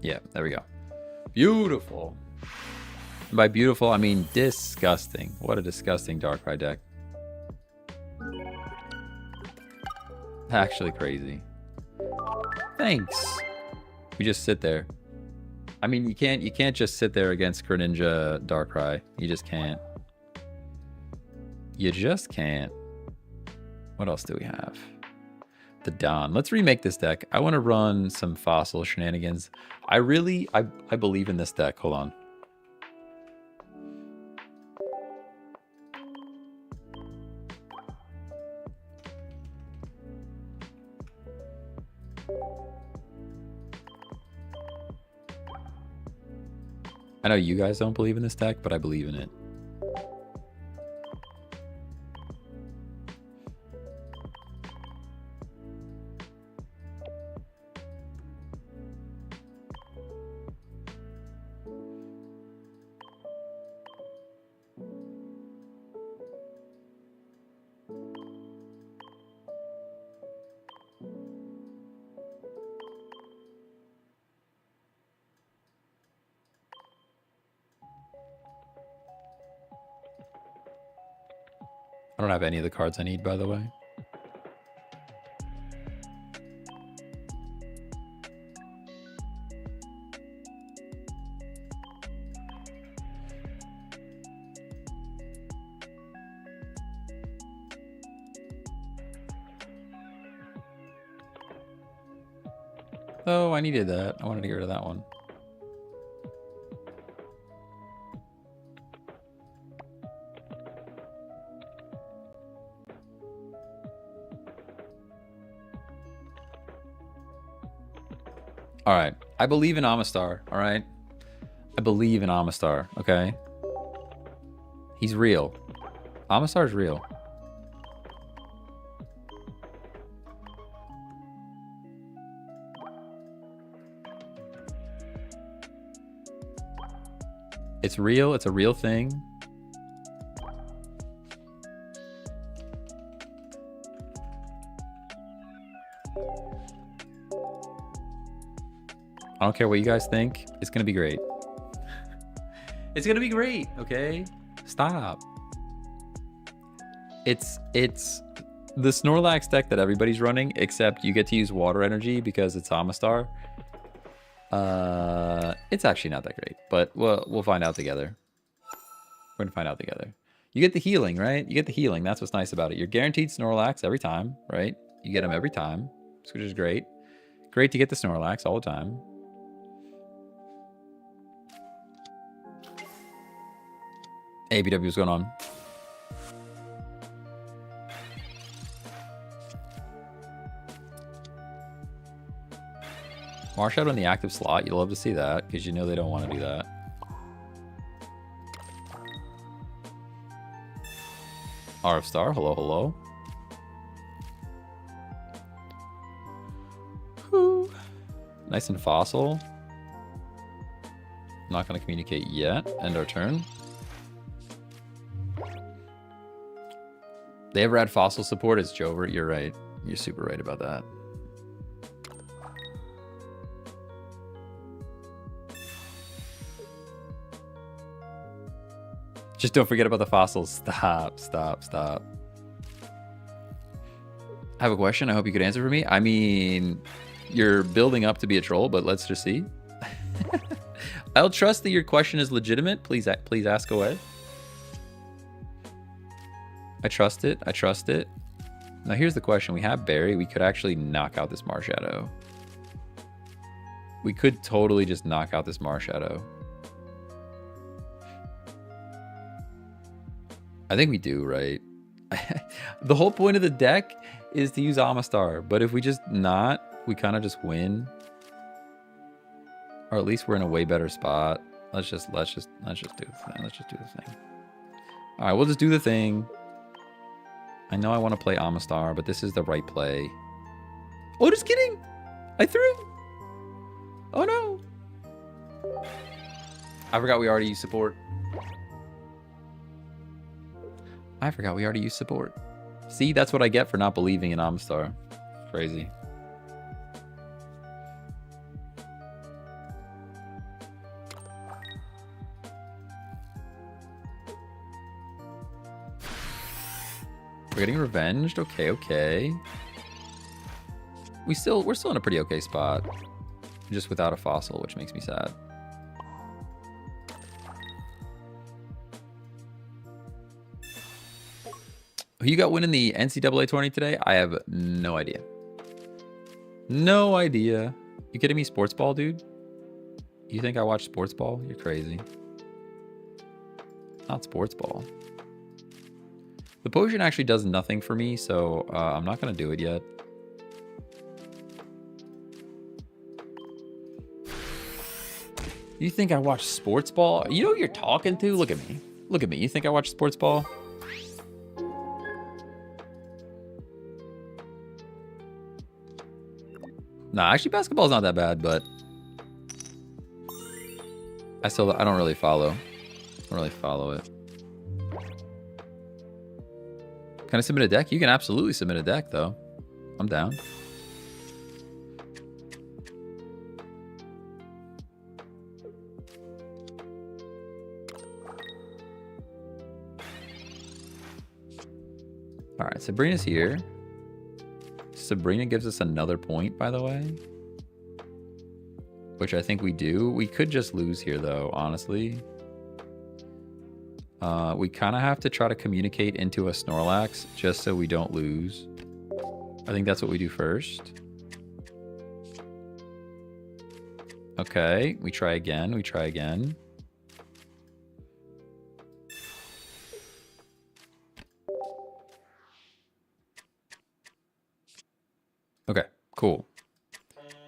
Yeah, there we go. Beautiful. And by beautiful, I mean disgusting. What a disgusting Darkrai deck. Actually crazy. Thanks. We just sit there. I mean, you can't just sit there against Greninja Darkrai. You just can't. You just can't. What else do we have? The Dawn. Let's remake this deck. I want to run some fossil shenanigans. I believe in this deck. Hold on. I know you guys don't believe in this deck, but I believe in it. I don't have any of the cards I need, by the way. Oh, I needed that. I wanted to get rid of that one. All right. I believe in Amistar. All right. I believe in Amistar. Okay. He's real. Amistar's real. It's real. It's a real thing. I don't care what you guys think. It's going to be great. It's going to be great, okay? Stop. It's the Snorlax deck that everybody's running, except you get to use water energy because it's Amistar. It's actually not that great, but we'll find out together. We're going to find out together. You get the healing, right? You get the healing. That's what's nice about it. You're guaranteed Snorlax every time, right? You get them every time, which is great. Great to get the Snorlax all the time. Hey, BW, what's going on? Marshadow in the active slot. You'll love to see that because you know they don't want to do that. RF Star, hello, hello. Whew. Nice and fossil. Not going to communicate yet. End our turn. They ever had fossil support? It's Jover. You're right. You're super right about that. Just don't forget about the fossils. Stop, stop, stop. I have a question. I hope you could answer for me. I mean, you're building up to be a troll, but let's just see. I'll trust that your question is legitimate. Please ask away. I trust it. I trust it. Now here's the question. We have Barry. We could actually knock out this Marshadow. We could totally just knock out this Marshadow. I think we do, right? The whole point of the deck is to use Amistar, but if we just not, we kind of just win. Or at least we're in a way better spot. Let's just do the thing. Let's just do the thing. All right, we'll just do the thing. I know I want to play Amistar, but this is the right play. Oh, just kidding. I threw. Oh no. I forgot we already used support. See, that's what I get for not believing in Amistar. Crazy. We're getting revenged. Okay. We're still in a pretty okay spot. Just without a fossil, which makes me sad. Who you got winning the NCAA tourney today? I have no idea. No idea. You kidding me? Sports ball, dude? You think I watch sports ball? You're crazy. Not sports ball. The potion actually does nothing for me, so I'm not going to do it yet. You think I watch sports ball? You know who you're talking to? Look at me. Look at me. You think I watch sports ball? Nah, actually basketball's not that bad, but I don't really follow. It. Can I submit a deck? You can absolutely submit a deck, though. I'm down. All right, Sabrina's here. Sabrina gives us another point, by the way. Which I think we do. We could just lose here, though, honestly. We kind of have to try to communicate into a Snorlax just so we don't lose. I think that's what we do first. Okay, we try again. Okay, cool.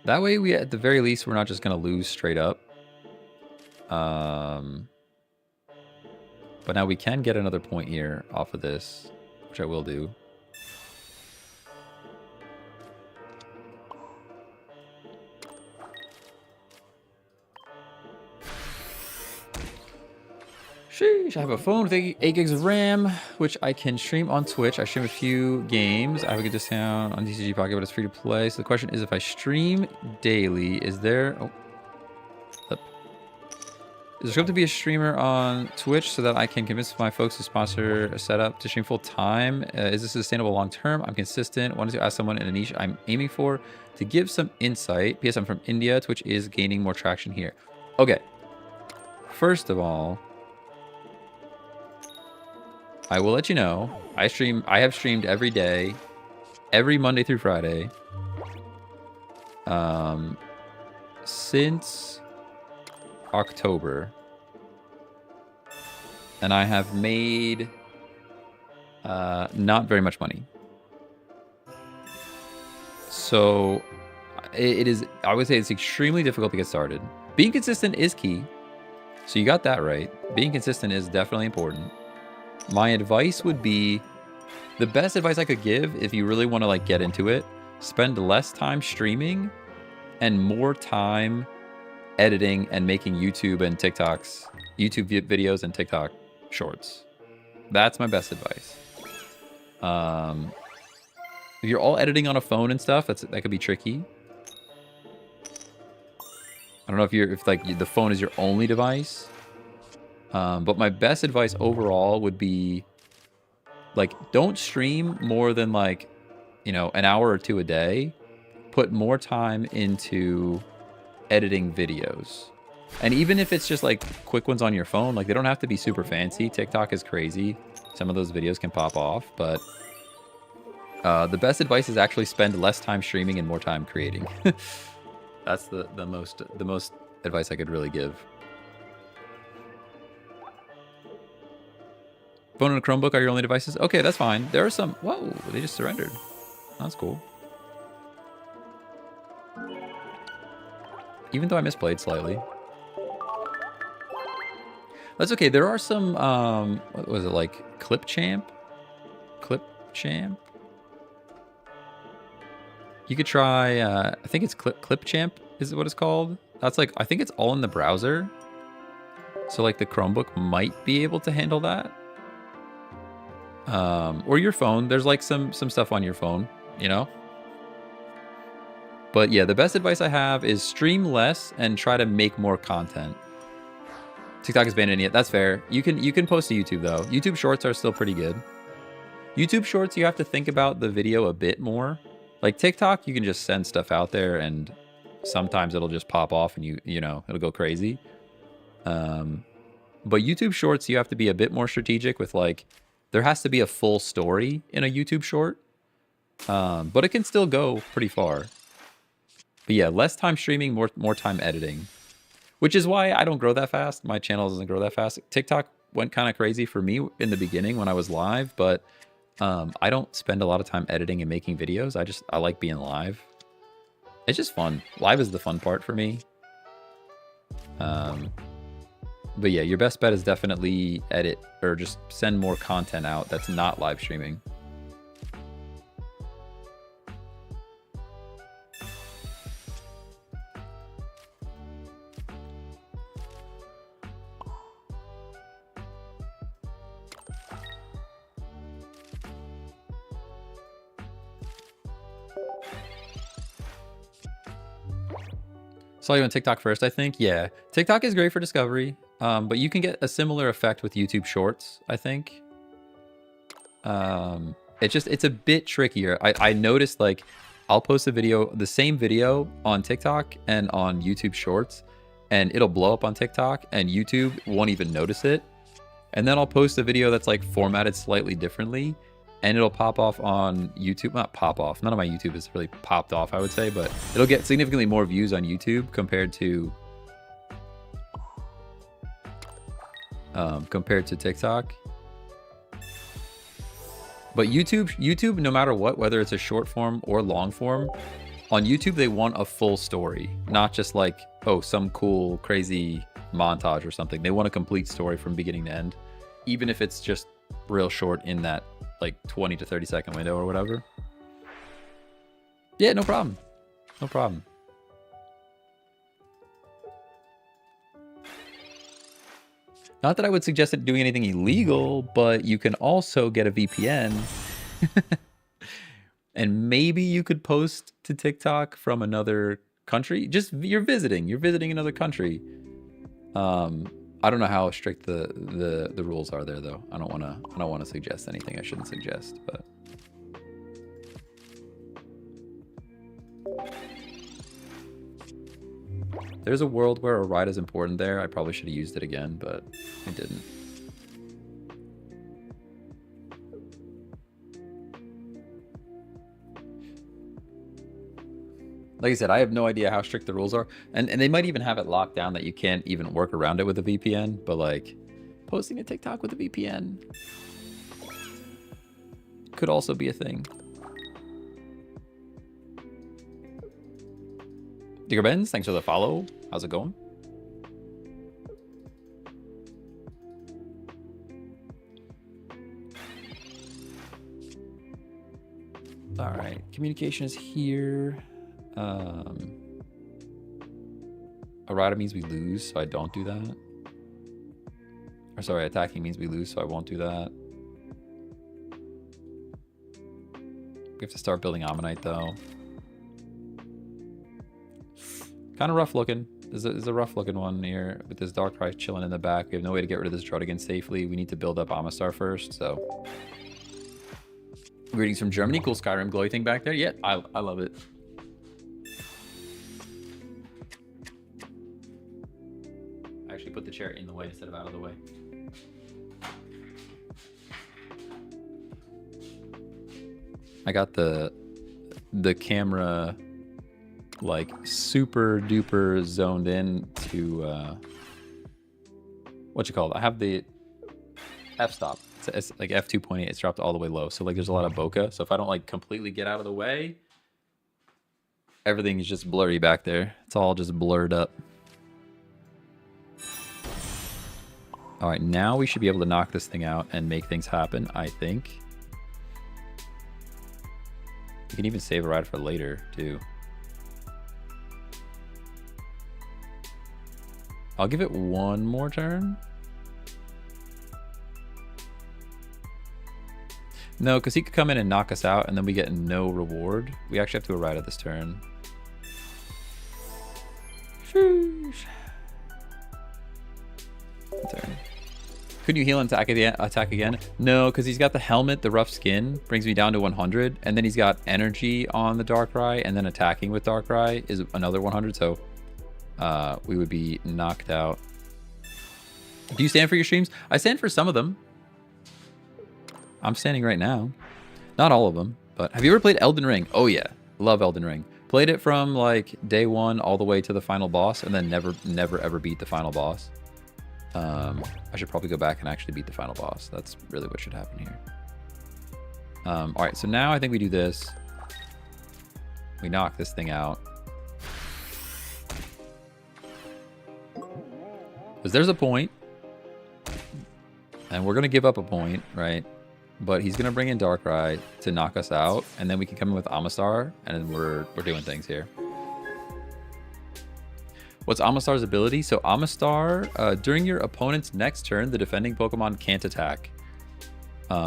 That way, we at the very least, we're not just going to lose straight up. But now we can get another point here off of this, which I will do. Sheesh, I have a phone with 8 gigs of RAM, which I can stream on Twitch. I stream a few games. I have a good discount on TCG Pocket, but it's free to play. So the question is, if I stream daily, is there... Oh. Is there scope to be a streamer on Twitch so that I can convince my folks to sponsor a setup to stream full time? Is this sustainable long term? I'm consistent. Wanted to ask someone in a niche I'm aiming for to give some insight. P.S. I'm from India. Twitch is gaining more traction here. Okay. First of all, I will let you know. I have streamed every day, every Monday through Friday, since October, and I have made not very much money. So it is, I would say it's extremely difficult to get started. Being consistent is key. So you got that right. Being consistent is definitely important. My advice would be, the best advice I could give if you really want to like get into it, spend less time streaming and more time editing and making YouTube and TikToks, YouTube videos and TikTok shorts. That's my best advice. If you're all editing on a phone and stuff, that could be tricky. I don't know if like the phone is your only device. But my best advice overall would be, like, don't stream more than like, an hour or two a day. Put more time into editing videos. And even if it's just like quick ones on your phone, like they don't have to be super fancy. TikTok is crazy. Some of those videos can pop off, but the best advice is actually spend less time streaming and more time creating. That's the most advice I could really give. phone and a Chromebook are your only devices? Okay, that's fine. There are some... Whoa, they just surrendered. That's cool. Even though I misplayed slightly. That's okay. There are some... what was it, like Clip Champ? Clip Champ? You could try... I think it's Clip Champ is what it's called. That's like... I think it's all in the browser. So like the Chromebook might be able to handle that. Or your phone. There's like some stuff on your phone, you know? But yeah, the best advice I have is stream less and try to make more content. TikTok is banned yet. That's fair. You can post to YouTube though. YouTube Shorts are still pretty good. YouTube Shorts, you have to think about the video a bit more. Like TikTok, you can just send stuff out there and sometimes it'll just pop off and you know, it'll go crazy. But YouTube Shorts, you have to be a bit more strategic with like, there has to be a full story in a YouTube short. But it can still go pretty far. But yeah, less time streaming, more time editing. Which is why I don't grow that fast. My channel doesn't grow that fast. TikTok went kind of crazy for me in the beginning when I was live, but I don't spend a lot of time editing and making videos. I like being live. It's just fun. Live is the fun part for me. But yeah, your best bet is definitely edit or just send more content out that's not live streaming. Saw you on TikTok first, I think. Yeah, TikTok is great for discovery, but you can get a similar effect with YouTube Shorts, I think. It's a bit trickier. I noticed like I'll post a video, the same video on TikTok and on YouTube Shorts, and it'll blow up on TikTok and YouTube won't even notice it. And then I'll post a video that's like formatted slightly differently and it'll pop off on YouTube. Not pop off. None of my YouTube is really popped off, I would say, but it'll get significantly more views on YouTube compared to TikTok. But YouTube, no matter what, whether it's a short form or long form, on YouTube they want a full story, not just like, oh, some cool, crazy montage or something. They want a complete story from beginning to end, even if it's just real short in that like 20 to 30 second window or whatever. Yeah, no problem. No problem. Not that I would suggest it doing anything illegal, but you can also get a VPN. And maybe you could post to TikTok from another country. Just you're visiting another country. I don't know how strict the rules are there though. I don't want to suggest anything I shouldn't suggest, but there's a world where a ride is important there. I probably should have used it again, but I didn't. Like I said, I have no idea how strict the rules are. And they might even have it locked down that you can't even work around it with a VPN. But like, posting a TikTok with a VPN could also be a thing. Digger Benz, thanks for the follow. How's it going? All right, communication is here. Errata means we lose, so I don't do that. Or sorry, attacking means we lose, so I won't do that. We have to start building Ammonite though. Kind of rough looking. There's a rough looking one here with this Dark Price chilling in the back. We have no way to get rid of this Druddigan safely. We need to build up Amistar first, so. Greetings from Germany. Cool Skyrim glowy thing back there. Yeah, I love it. I actually put the chair in the way instead of out of the way. I got the camera like super duper zoned in to what you call it. I have the f-stop. It's like F2.8. It's dropped all the way low. So like there's a lot of bokeh. So if I don't like completely get out of the way, everything is just blurry back there. It's all just blurred up. All right, now we should be able to knock this thing out and make things happen, I think. You can even save a ride for later, too. I'll give it one more turn. No, because he could come in and knock us out, and then we get no reward. We actually have to ride at this turn. Sheesh. Turn. Couldn't you heal and attack again? No, because he's got the helmet, the rough skin, brings me down to 100, and then he's got energy on the Darkrai, and then attacking with Darkrai is another 100, so we would be knocked out. Do you stand for your streams? I stand for some of them. I'm standing right now. Not all of them, but have you ever played Elden Ring? Oh yeah, love Elden Ring. Played it from like day one all the way to the final boss, and then never ever beat the final boss. I should probably go back and actually beat the final boss. That's really what should happen here. All right, so now I think we do this. We knock this thing out. Because there's a point. And we're going to give up a point, right? But he's going to bring in Darkrai to knock us out. And then we can come in with Amistar. And then we're doing things here. What's Amistar's ability? So Amistar, during your opponent's next turn, the defending Pokemon can't attack.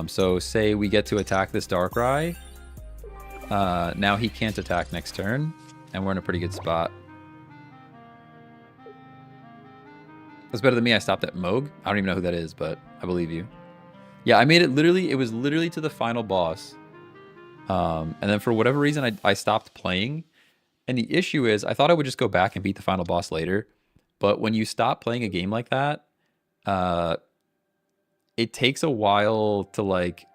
So say we get to attack this Darkrai. Now he can't attack next turn. And we're in a pretty good spot. That's better than me. I stopped at Moog. I don't even know who that is, but I believe you. Yeah, I made it literally. It was literally to the final boss. And then for whatever reason, I stopped playing. And the issue is, I thought I would just go back and beat the final boss later. But when you stop playing a game like that, it takes a while to like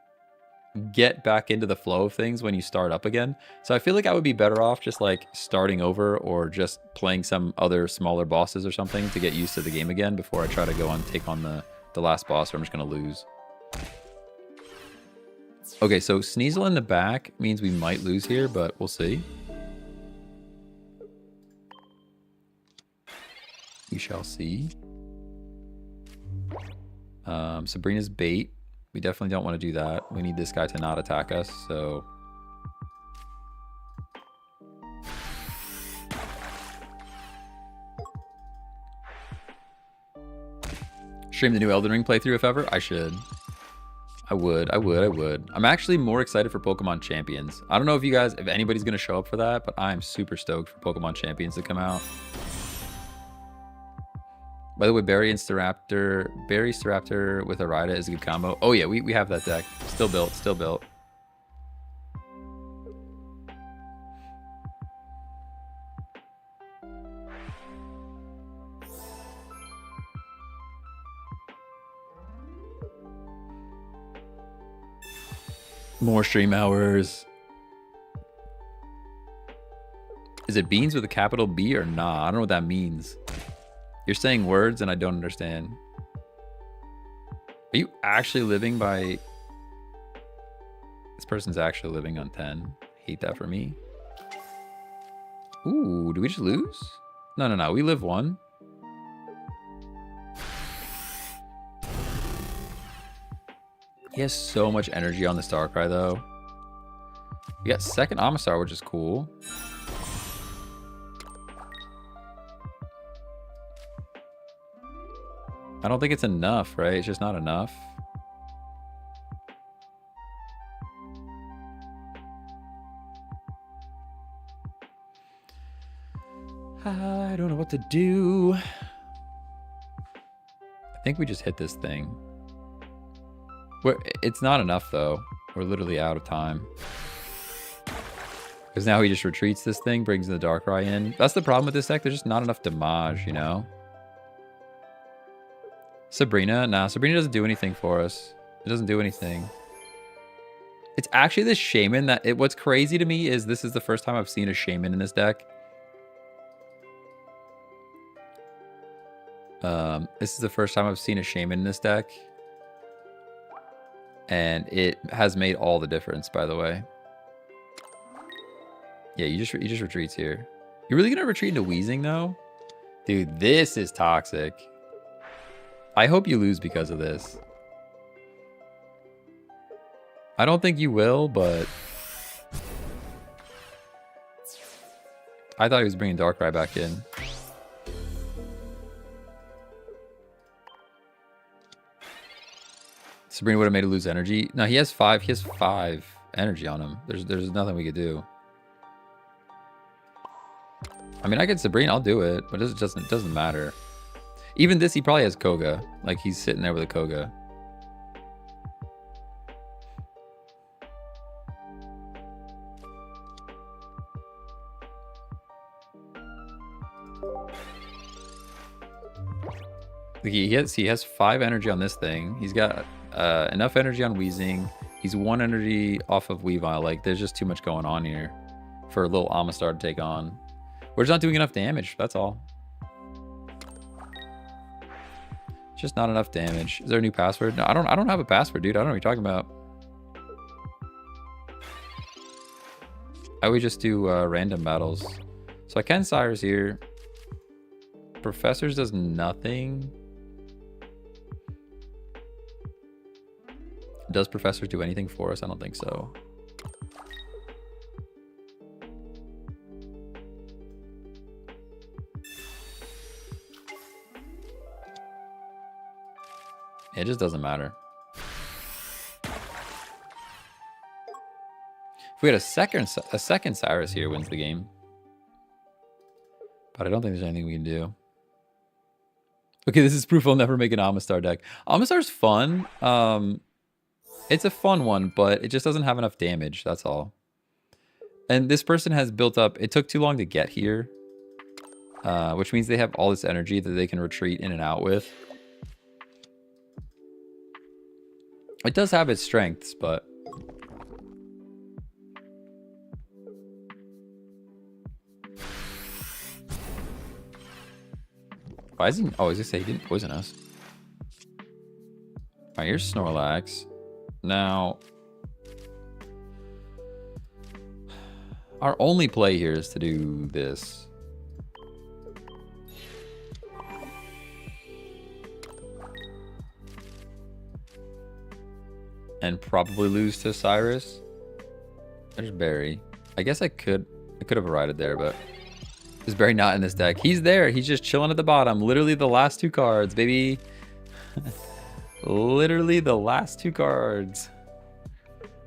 get back into the flow of things when you start up again. So I feel like I would be better off just like starting over or just playing some other smaller bosses or something to get used to the game again before I try to go on take on the last boss, or I'm just going to lose. Okay, so Sneasel in the back means we might lose here, but we'll see. We shall see. Sabrina's bait. We definitely don't want to do that. We need this guy to not attack us, so... Stream the new Elden Ring playthrough if ever? I should. I would. I'm actually more excited for Pokemon Champions. I don't know if anybody's going to show up for that, but I'm super stoked for Pokemon Champions to come out. By the way, Barry Staraptor with a Rida is a good combo. Oh yeah, we have that deck. Still built. More stream hours. Is it beans with a capital B or nah? I don't know what that means. You're saying words and I don't understand. Are you actually living by... This person's actually living on 10. Hate that for me. Ooh, do we just lose? No. We live one. He has so much energy on the Darkrai though. We got second Amistar, which is cool. I don't think it's enough, right? It's just not enough. I don't know what to do. I think we just hit this thing. It's not enough, though. We're literally out of time. Because now he just retreats this thing, brings the Darkrai in. That's the problem with this deck. There's just not enough damage, you know? Sabrina? Nah, Sabrina doesn't do anything for us. It doesn't do anything. It's actually this Shaman that... what's crazy to me is this is the first time I've seen a Shaman in this deck. This is the first time I've seen a Shaman in this deck. And it has made all the difference, by the way. Yeah, he just retreats here. You're really gonna retreat into Wheezing though? Dude, this is toxic. I hope you lose because of this. I don't think you will, but I thought he was bringing Darkrai back in. Sabrina would have made it lose energy. No, he has 5. He has 5 energy on him. There's nothing we could do. I mean, I get Sabrina. I'll do it, but it doesn't matter. Even this, he probably has Koga. Like he's sitting there with a Koga. He has 5 energy on this thing. He's got enough energy on Wheezing. He's 1 energy off of Weavile. Like, there's just too much going on here for a little Amistar to take on. We're just not doing enough damage. That's all. Just not enough damage. Is there a new password? No, I don't have a password, dude. I don't know what you're talking about. I would just do random battles. So I can Cyrus here. Professors does nothing. Does Professors do anything for us? I don't think so. It just doesn't matter. If we had a second Cyrus here, wins the game. But I don't think there's anything we can do. Okay, this is proof I'll never make an Amistar deck. Amistar's fun. It's a fun one, but it just doesn't have enough damage. That's all. And this person has built up... It took too long to get here. Which means they have all this energy that they can retreat in and out with. It does have its strengths, but... Why is he... Oh, I was gonna say he didn't poison us. Alright, here's Snorlax. Now... Our only play here is to do this. And probably lose to Cyrus. There's Barry. I guess I could have rided there, but... Is Barry not in this deck? He's there. He's just chilling at the bottom. Literally the last 2 cards, baby. Literally the last 2 cards.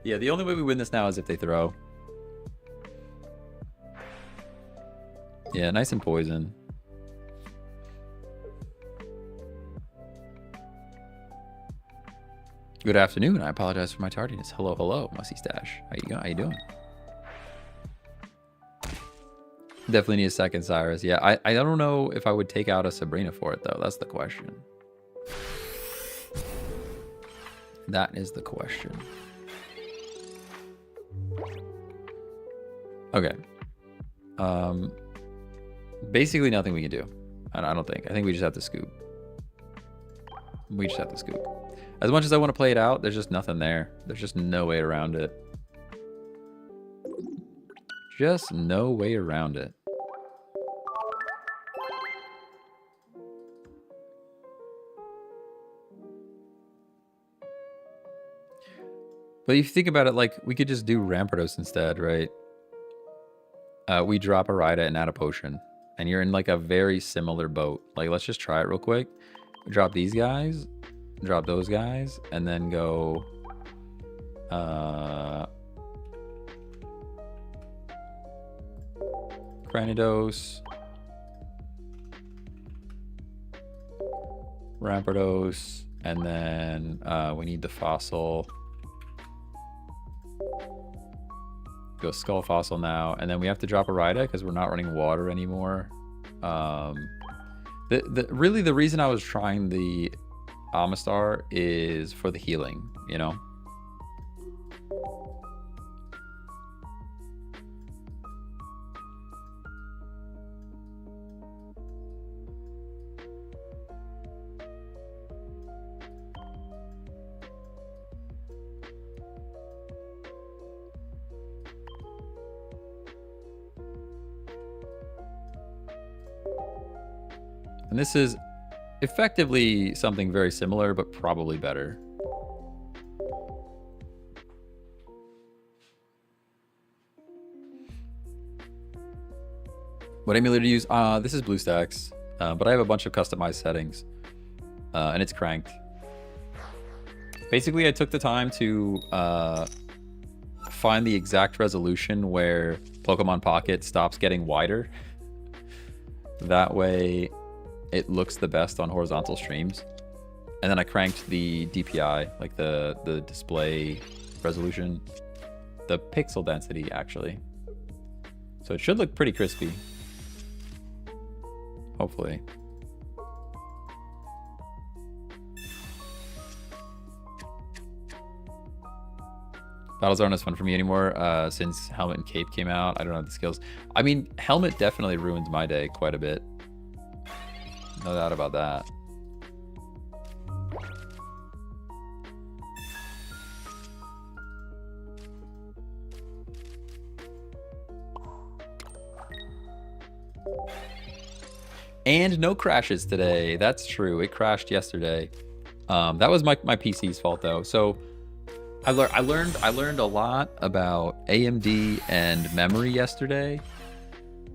Yeah, the only way we win this now is if they throw. Yeah, nice and poison. Good afternoon. I apologize for my tardiness. Hello, hello, Musty Stash. How you doing? Definitely need a second Cyrus. Yeah, I don't know if I would take out a Sabrina for it, though. That's the question. That is the question. Okay. Basically nothing we can do. I don't think. I think we just have to scoop. We just have to scoop. As much as I want to play it out, there's just nothing there. There's just no way around it. Just no way around it. But if you think about it, like, we could just do Rampardos instead, right? We drop a Rida and add a potion. And you're in, like, a very similar boat. Like, let's just try it real quick. Drop these guys. Drop those guys. And then go... Granidos, Rampardos, and then we need the fossil. Go Skull Fossil now, and then we have to drop a Rida because we're not running water anymore. Really the reason I was trying the Amistar is for the healing, you know? And this is effectively something very similar, but probably better. What emulator to use? This is BlueStacks, but I have a bunch of customized settings, and it's cranked. Basically, I took the time to find the exact resolution where Pokemon Pocket stops getting wider. That way, it looks the best on horizontal streams. And then I cranked the DPI, like the display resolution, the pixel density, actually. So it should look pretty crispy. Hopefully. Battles aren't as fun for me anymore since Helmet and Cape came out. I don't know the skills. I mean, Helmet definitely ruined my day quite a bit. No doubt about that. And no crashes today. That's true. It crashed yesterday. That was my PC's fault though. So I learned a lot about AMD and memory yesterday.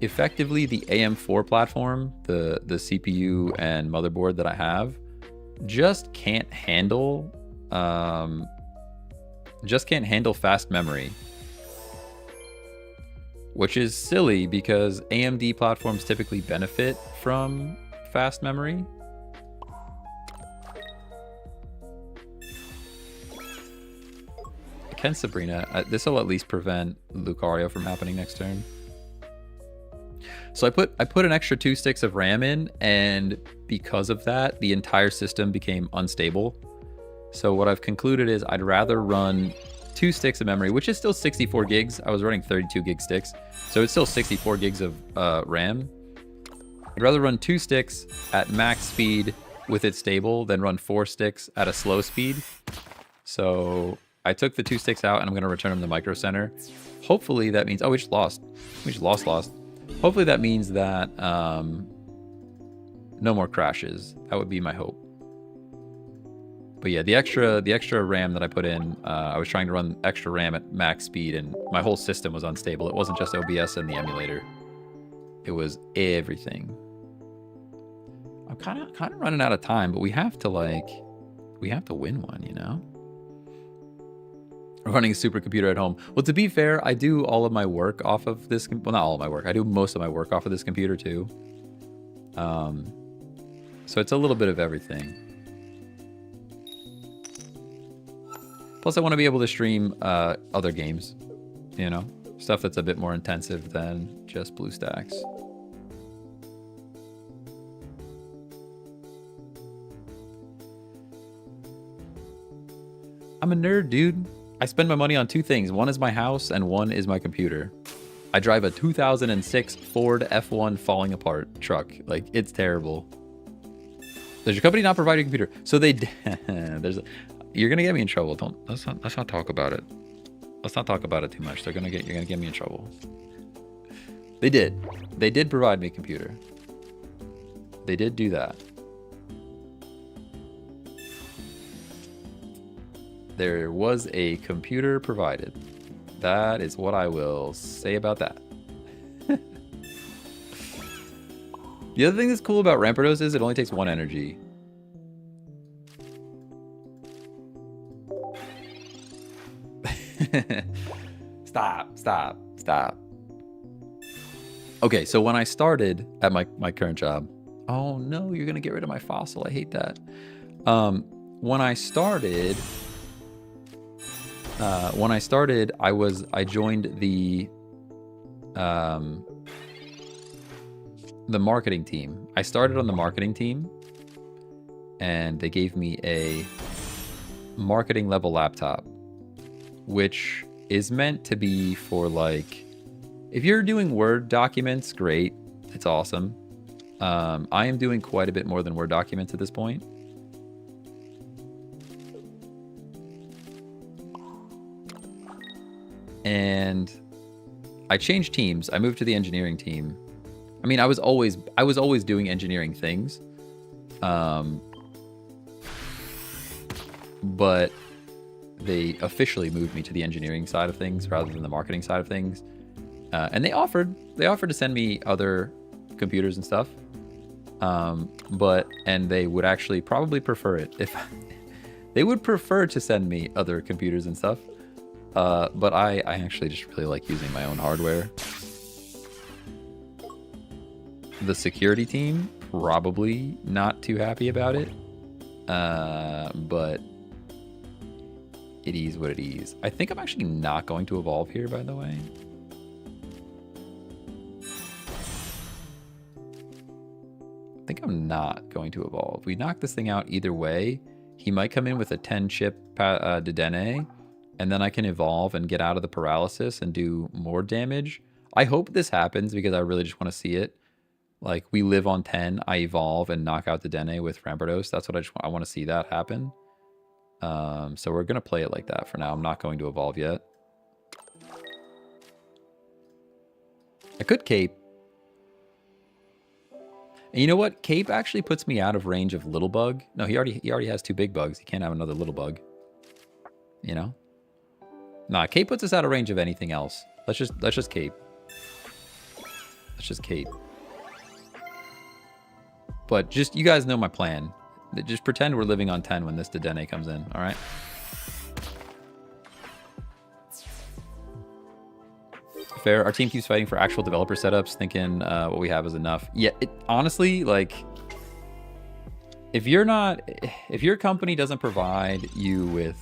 Effectively, the AM4 platform, the CPU and motherboard that I have, just can't handle fast memory. Which is silly because AMD platforms typically benefit from fast memory. Can Sabrina, this will at least prevent Lucario from happening next turn. So I put an extra 2 sticks of RAM in, and because of that, the entire system became unstable. So what I've concluded is I'd rather run 2 sticks of memory, which is still 64 gigs. I was running 32 gig sticks, so it's still 64 gigs of RAM. I'd rather run 2 sticks at max speed with it stable than run 4 sticks at a slow speed. So I took the 2 sticks out and I'm going to return them to Micro Center. Hopefully that means, oh, we just lost. We just lost. Hopefully that means that no more crashes. That would be my hope. But yeah, the extra RAM that I put in, I was trying to run extra RAM at max speed, and my whole system was unstable. It wasn't just OBS and the emulator; it was everything. I'm kind of running out of time, but we have to win one, you know. I'm running a supercomputer at home. Well, to be fair, I do all of my work off of this. Well, not all of my work. I do most of my work off of this computer too. So it's a little bit of everything. Plus, I want to be able to stream other games, you know, stuff that's a bit more intensive than just BlueStacks. I'm a nerd, dude. I spend my money on 2 things. One is my house, and one is my computer. I drive a 2006 Ford F1 falling apart truck. Like, it's terrible. Does your company not provide a computer? So they... You're gonna get me in trouble. Let's not talk about it. Let's not talk about it too much. You're gonna get me in trouble. They did provide me a computer. They did do that. There was a computer provided. That is what I will say about that. The other thing that's cool about Rampardos is it only takes 1 energy. Stop. Okay, so when I started at my current job, oh no, you're gonna get rid of my fossil. I hate that. When I started, I joined the marketing team. I started on the marketing team, and they gave me a marketing level laptop, which is meant to be for, like, if you're doing Word documents, great. It's awesome. I am doing quite a bit more than Word documents at this point. And I changed teams. I moved to the engineering team. I mean, I was always doing engineering things, But they officially moved me to the engineering side of things rather than the marketing side of things. And they offered to send me other computers and stuff. And they would actually probably prefer it if they would prefer to send me other computers and stuff. But I actually just really like using my own hardware. The security team, probably not too happy about it. But it is what it is. I think I'm actually not going to evolve here, by the way. I think I'm not going to evolve. We knock this thing out either way. He might come in with a 10-chip Dedenne, and then I can evolve and get out of the paralysis and do more damage. I hope this happens because I really just want to see it. Like, we live on 10, I evolve and knock out Dedenne with Rampardos. That's what I want to see that happen. So we're going to play it like that for now. I'm not going to evolve yet. I could cape. And you know what? Cape actually puts me out of range of little bug. No, he already has 2 big bugs. He can't have another little bug. You know? Nah, cape puts us out of range of anything else. Let's just cape. Let's just cape. But just, you guys know my plan. Just pretend we're living on 10 when this Dedenne comes in, all right? Fair. Our team keeps fighting for actual developer setups, thinking what we have is enough. Yeah, honestly, like, if your company doesn't provide you with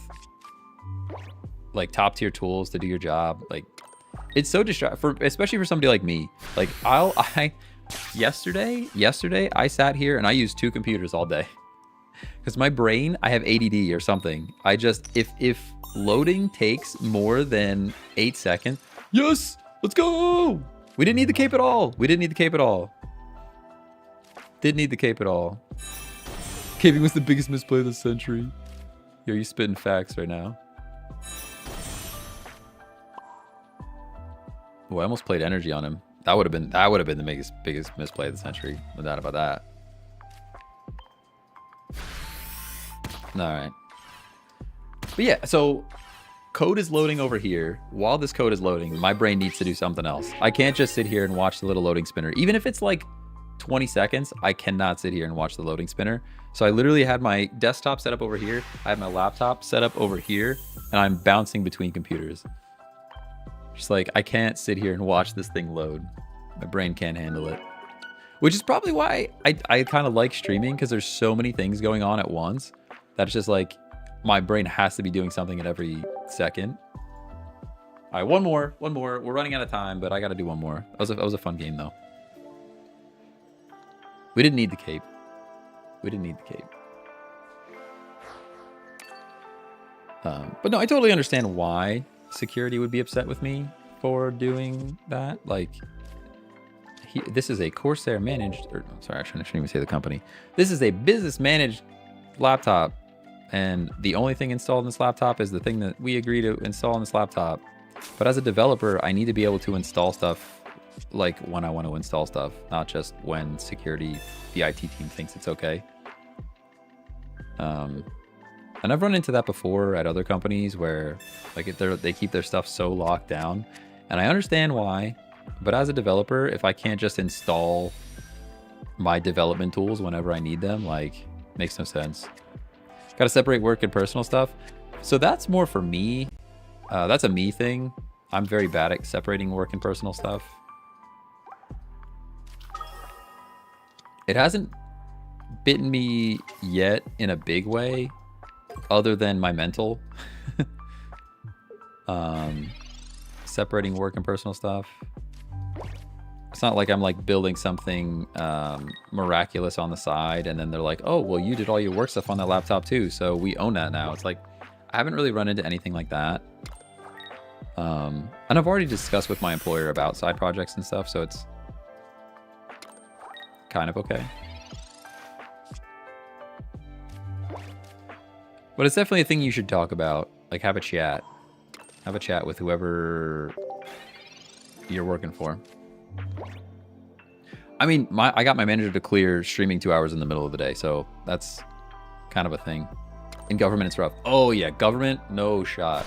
like top tier tools to do your job, like, it's so distracting, especially for somebody like me. Like, yesterday I sat here and I used 2 computers all day. Because my brain, I have ADD or something. I just, if loading takes more than 8 seconds, yes, let's go. We didn't need the cape at all. Didn't need the cape at all. Caping was the biggest misplay of the century. Yo, you spitting facts right now. Oh, I almost played energy on him. That would have been the biggest misplay of the century. No doubt about that. All right. But yeah, so code is loading over here. While this code is loading, my brain needs to do something else. I can't just sit here and watch the little loading spinner. Even if it's like 20 seconds, I cannot sit here and watch the loading spinner. So I literally had my desktop set up over here. I have my laptop set up over here, and I'm bouncing between computers. Just like, I can't sit here and watch this thing load. My brain can't handle it. Which is probably why I kind of like streaming, because there's so many things going on at once that it's just like, my brain has to be doing something at every second. All right, one more. We're running out of time, but I got to do one more. That was a fun game, though. We didn't need the cape. But no, I totally understand why security would be upset with me for doing that. Like, this is a Corsair managed, or sorry, I shouldn't even say the company. This is a business managed laptop, and the only thing installed in this laptop is the thing that we agree to install in this laptop. But as a developer, I need to be able to install stuff like when I want to install stuff, not just when security, the IT team thinks it's okay. And I've run into that before at other companies where like they keep their stuff so locked down, and I understand why. But as a developer, if I can't just install my development tools whenever I need them, like, makes no sense. Got to separate work and personal stuff. So that's more for me. That's a me thing. I'm very bad at separating work and personal stuff. It hasn't bitten me yet in a big way, other than my mental. Separating work and personal stuff. It's not like I'm like building something miraculous on the side, and then they're like, oh, well, you did all your work stuff on that laptop too, so we own that now. It's like, I haven't really run into anything like that. And I've already discussed with my employer about side projects and stuff, so it's kind of okay. But it's definitely a thing you should talk about. Like, have a chat. Have a chat with whoever you're working for. I mean, I got my manager to clear streaming 2 hours in the middle of the day, so that's kind of a thing. In government, it's rough. Oh yeah, government, no shot.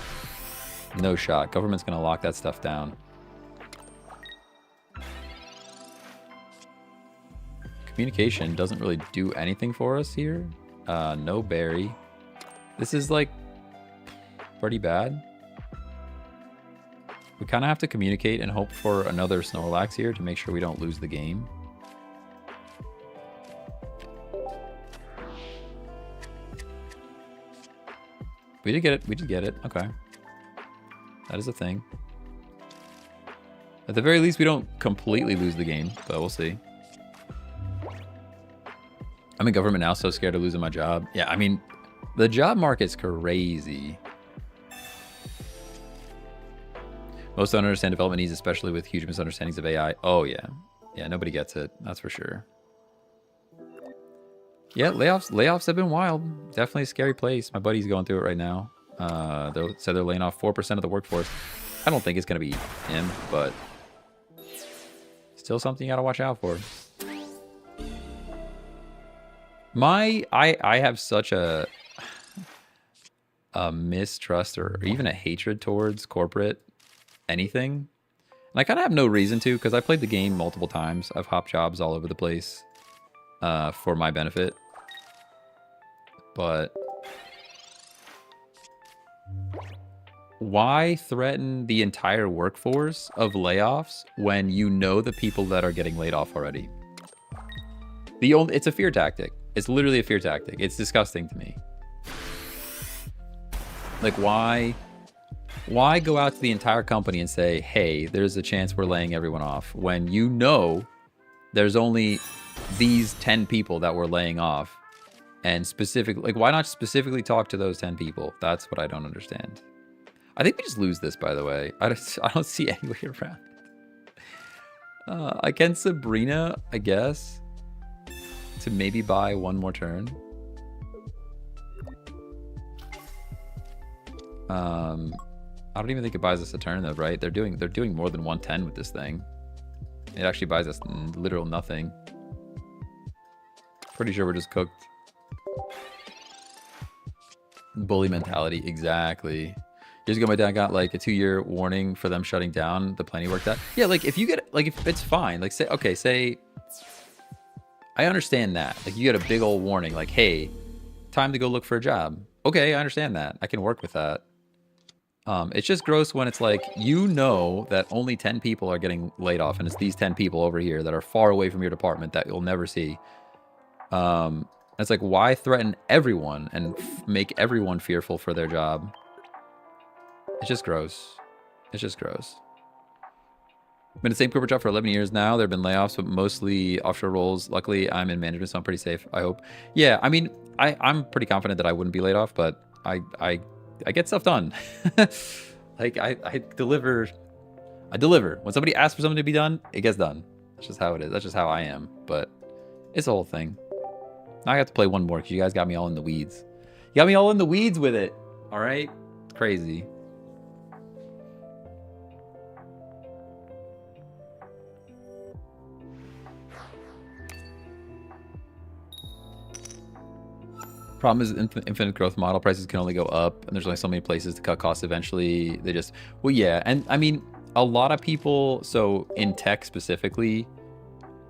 No shot. Government's gonna lock that stuff down. Communication doesn't really do anything for us here. No berry. This is like pretty bad. We kind of have to communicate and hope for another Snorlax here to make sure we don't lose the game. We did get it. We did get it. Okay. That is a thing. At the very least, we don't completely lose the game, but we'll see. I'm in government now, so scared of losing my job. Yeah, I mean, the job market's crazy. Most don't understand development needs, especially with huge misunderstandings of AI. Oh, yeah. Yeah, nobody gets it. That's for sure. Yeah, layoffs have been wild. Definitely a scary place. My buddy's going through it right now. They said they're laying off 4% of the workforce. I don't think it's going to be him, but still something you got to watch out for. I have such a mistrust or even a hatred towards corporate anything. And I kind of have no reason to, because I played the game multiple times. I've hopped jobs all over the place for my benefit. But why threaten the entire workforce of layoffs when you know the people that are getting laid off already? It's a fear tactic. It's literally a fear tactic. It's disgusting to me. Like, why go out to the entire company and say, hey, there's a chance we're laying everyone off, when you know there's only these 10 people that we're laying off? And specifically, like, why not specifically talk to those 10 people? That's what I don't understand. I think we just lose this, by the way. I don't see any way around it. I can Sabrina, I guess, to maybe buy one more turn. I don't even think it buys us a turn though, right? They're doing more than 110 with this thing. It actually buys us literal nothing. Pretty sure we're just cooked. Bully mentality, exactly. Years ago, my dad got like a 2-year warning for them shutting down the plan he worked at. Yeah, like if you get, like, if it's fine, like say, I understand that. Like you get a big old warning, like, hey, time to go look for a job. Okay, I understand that. I can work with that. It's just gross when it's like, you know that only 10 people are getting laid off, and it's these 10 people over here that are far away from your department that you'll never see. It's like, why threaten everyone and make everyone fearful for their job? It's just gross. It's just gross. Been in the same corporate job for 11 years now. There have been layoffs, but mostly offshore roles. Luckily, I'm in management, so I'm pretty safe, I hope. Yeah, I mean, I'm pretty confident that I wouldn't be laid off, but I get stuff done. Like, I deliver. I deliver. When somebody asks for something to be done, it gets done. That's just how it is. That's just how I am. But it's a whole thing. Now I have to play one more because you guys got me all in the weeds. You got me all in the weeds with it. All right? It's crazy. Problem is, infinite growth model prices can only go up, and there's only so many places to cut costs eventually. They just, well, yeah. And I mean, a lot of people, so in tech specifically,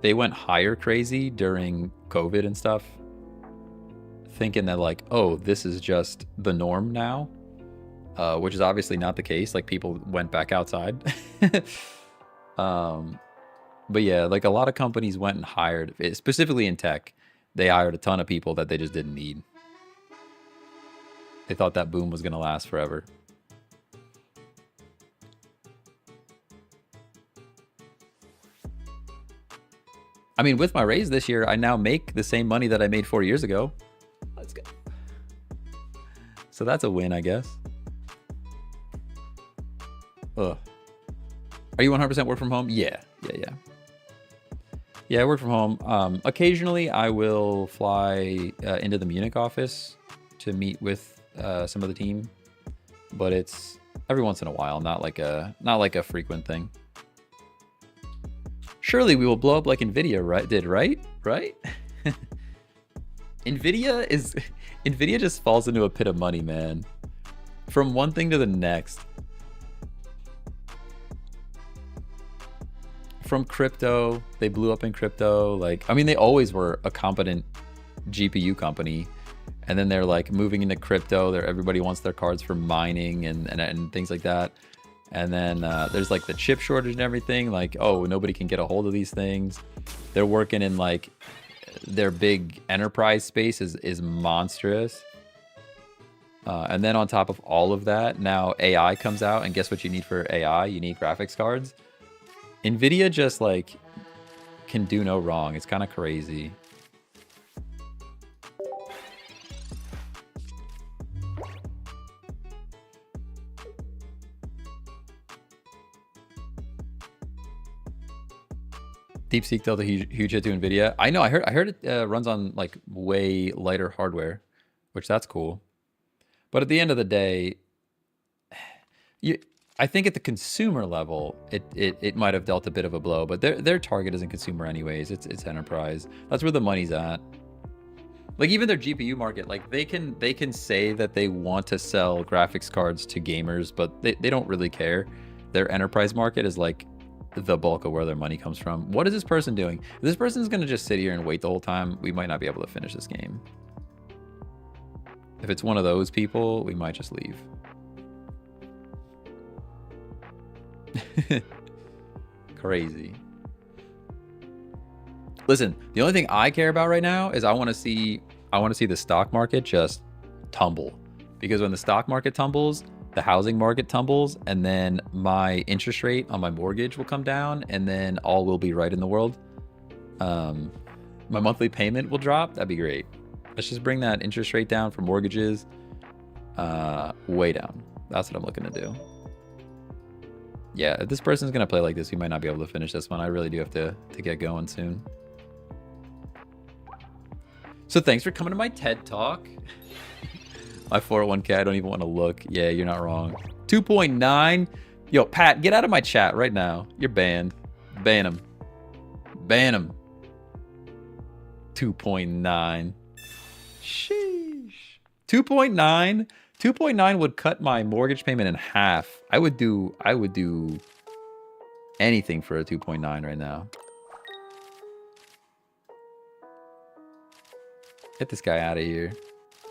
they went hire crazy during COVID and stuff, thinking that like, oh, this is just the norm now, which is obviously not the case. Like, people went back outside. But yeah, like a lot of companies went and hired, specifically in tech, they hired a ton of people that they just didn't need. They thought that boom was going to last forever. I mean, with my raise this year, I now make the same money that I made 4 years ago. Let's go. So that's a win, I guess. Ugh. Are you 100% work from home? Yeah. Yeah, I work from home. Occasionally, I will fly into the Munich office to meet with some of the team, but it's every once in a while, not like a frequent thing. Surely we will blow up like Nvidia, right? Right? Nvidia just falls into a pit of money, man. From one thing to the next. From crypto, they blew up in crypto. Like, I mean, they always were a competent GPU company, and then they're like moving into crypto. Everybody wants their cards for mining and things like that. And then there's like the chip shortage and everything. Like, oh, nobody can get a hold of these things. They're working in like their big enterprise space is monstrous. And then on top of all of that, now AI comes out, and guess what you need for AI? You need graphics cards. Nvidia just like can do no wrong. It's kind of crazy. DeepSeek dealt a huge hit to Nvidia. I know. I heard it runs on like way lighter hardware, which that's cool. But at the end of the day, I think at the consumer level, it might have dealt a bit of a blow, but their target isn't consumer anyways. It's enterprise. That's where the money's at. Like even their GPU market, like they can say that they want to sell graphics cards to gamers, but they don't really care. Their enterprise market is like the bulk of where their money comes from. What is this person doing? If this person's gonna just sit here and wait the whole time, we might not be able to finish this game. If it's one of those people, we might just leave. Crazy. Listen, the only thing I care about right now is I want to see the stock market just tumble, because when the stock market tumbles, the housing market tumbles, and then my interest rate on my mortgage will come down, and then all will be right in the world. My monthly payment will drop. That'd be great. Let's just bring that interest rate down for mortgages way down. That's what I'm looking to do. Yeah, if this person's gonna play like this, we might not be able to finish this one. I really do have to get going soon. So thanks for coming to my TED Talk. My 401k, I don't even want to look. Yeah, you're not wrong. 2.9. Yo, Pat, get out of my chat right now. You're banned. Ban him. Ban him. 2.9. Sheesh. 2.9. 2.9 would cut my mortgage payment in half. I would do anything for a 2.9 right now. Get this guy out of here.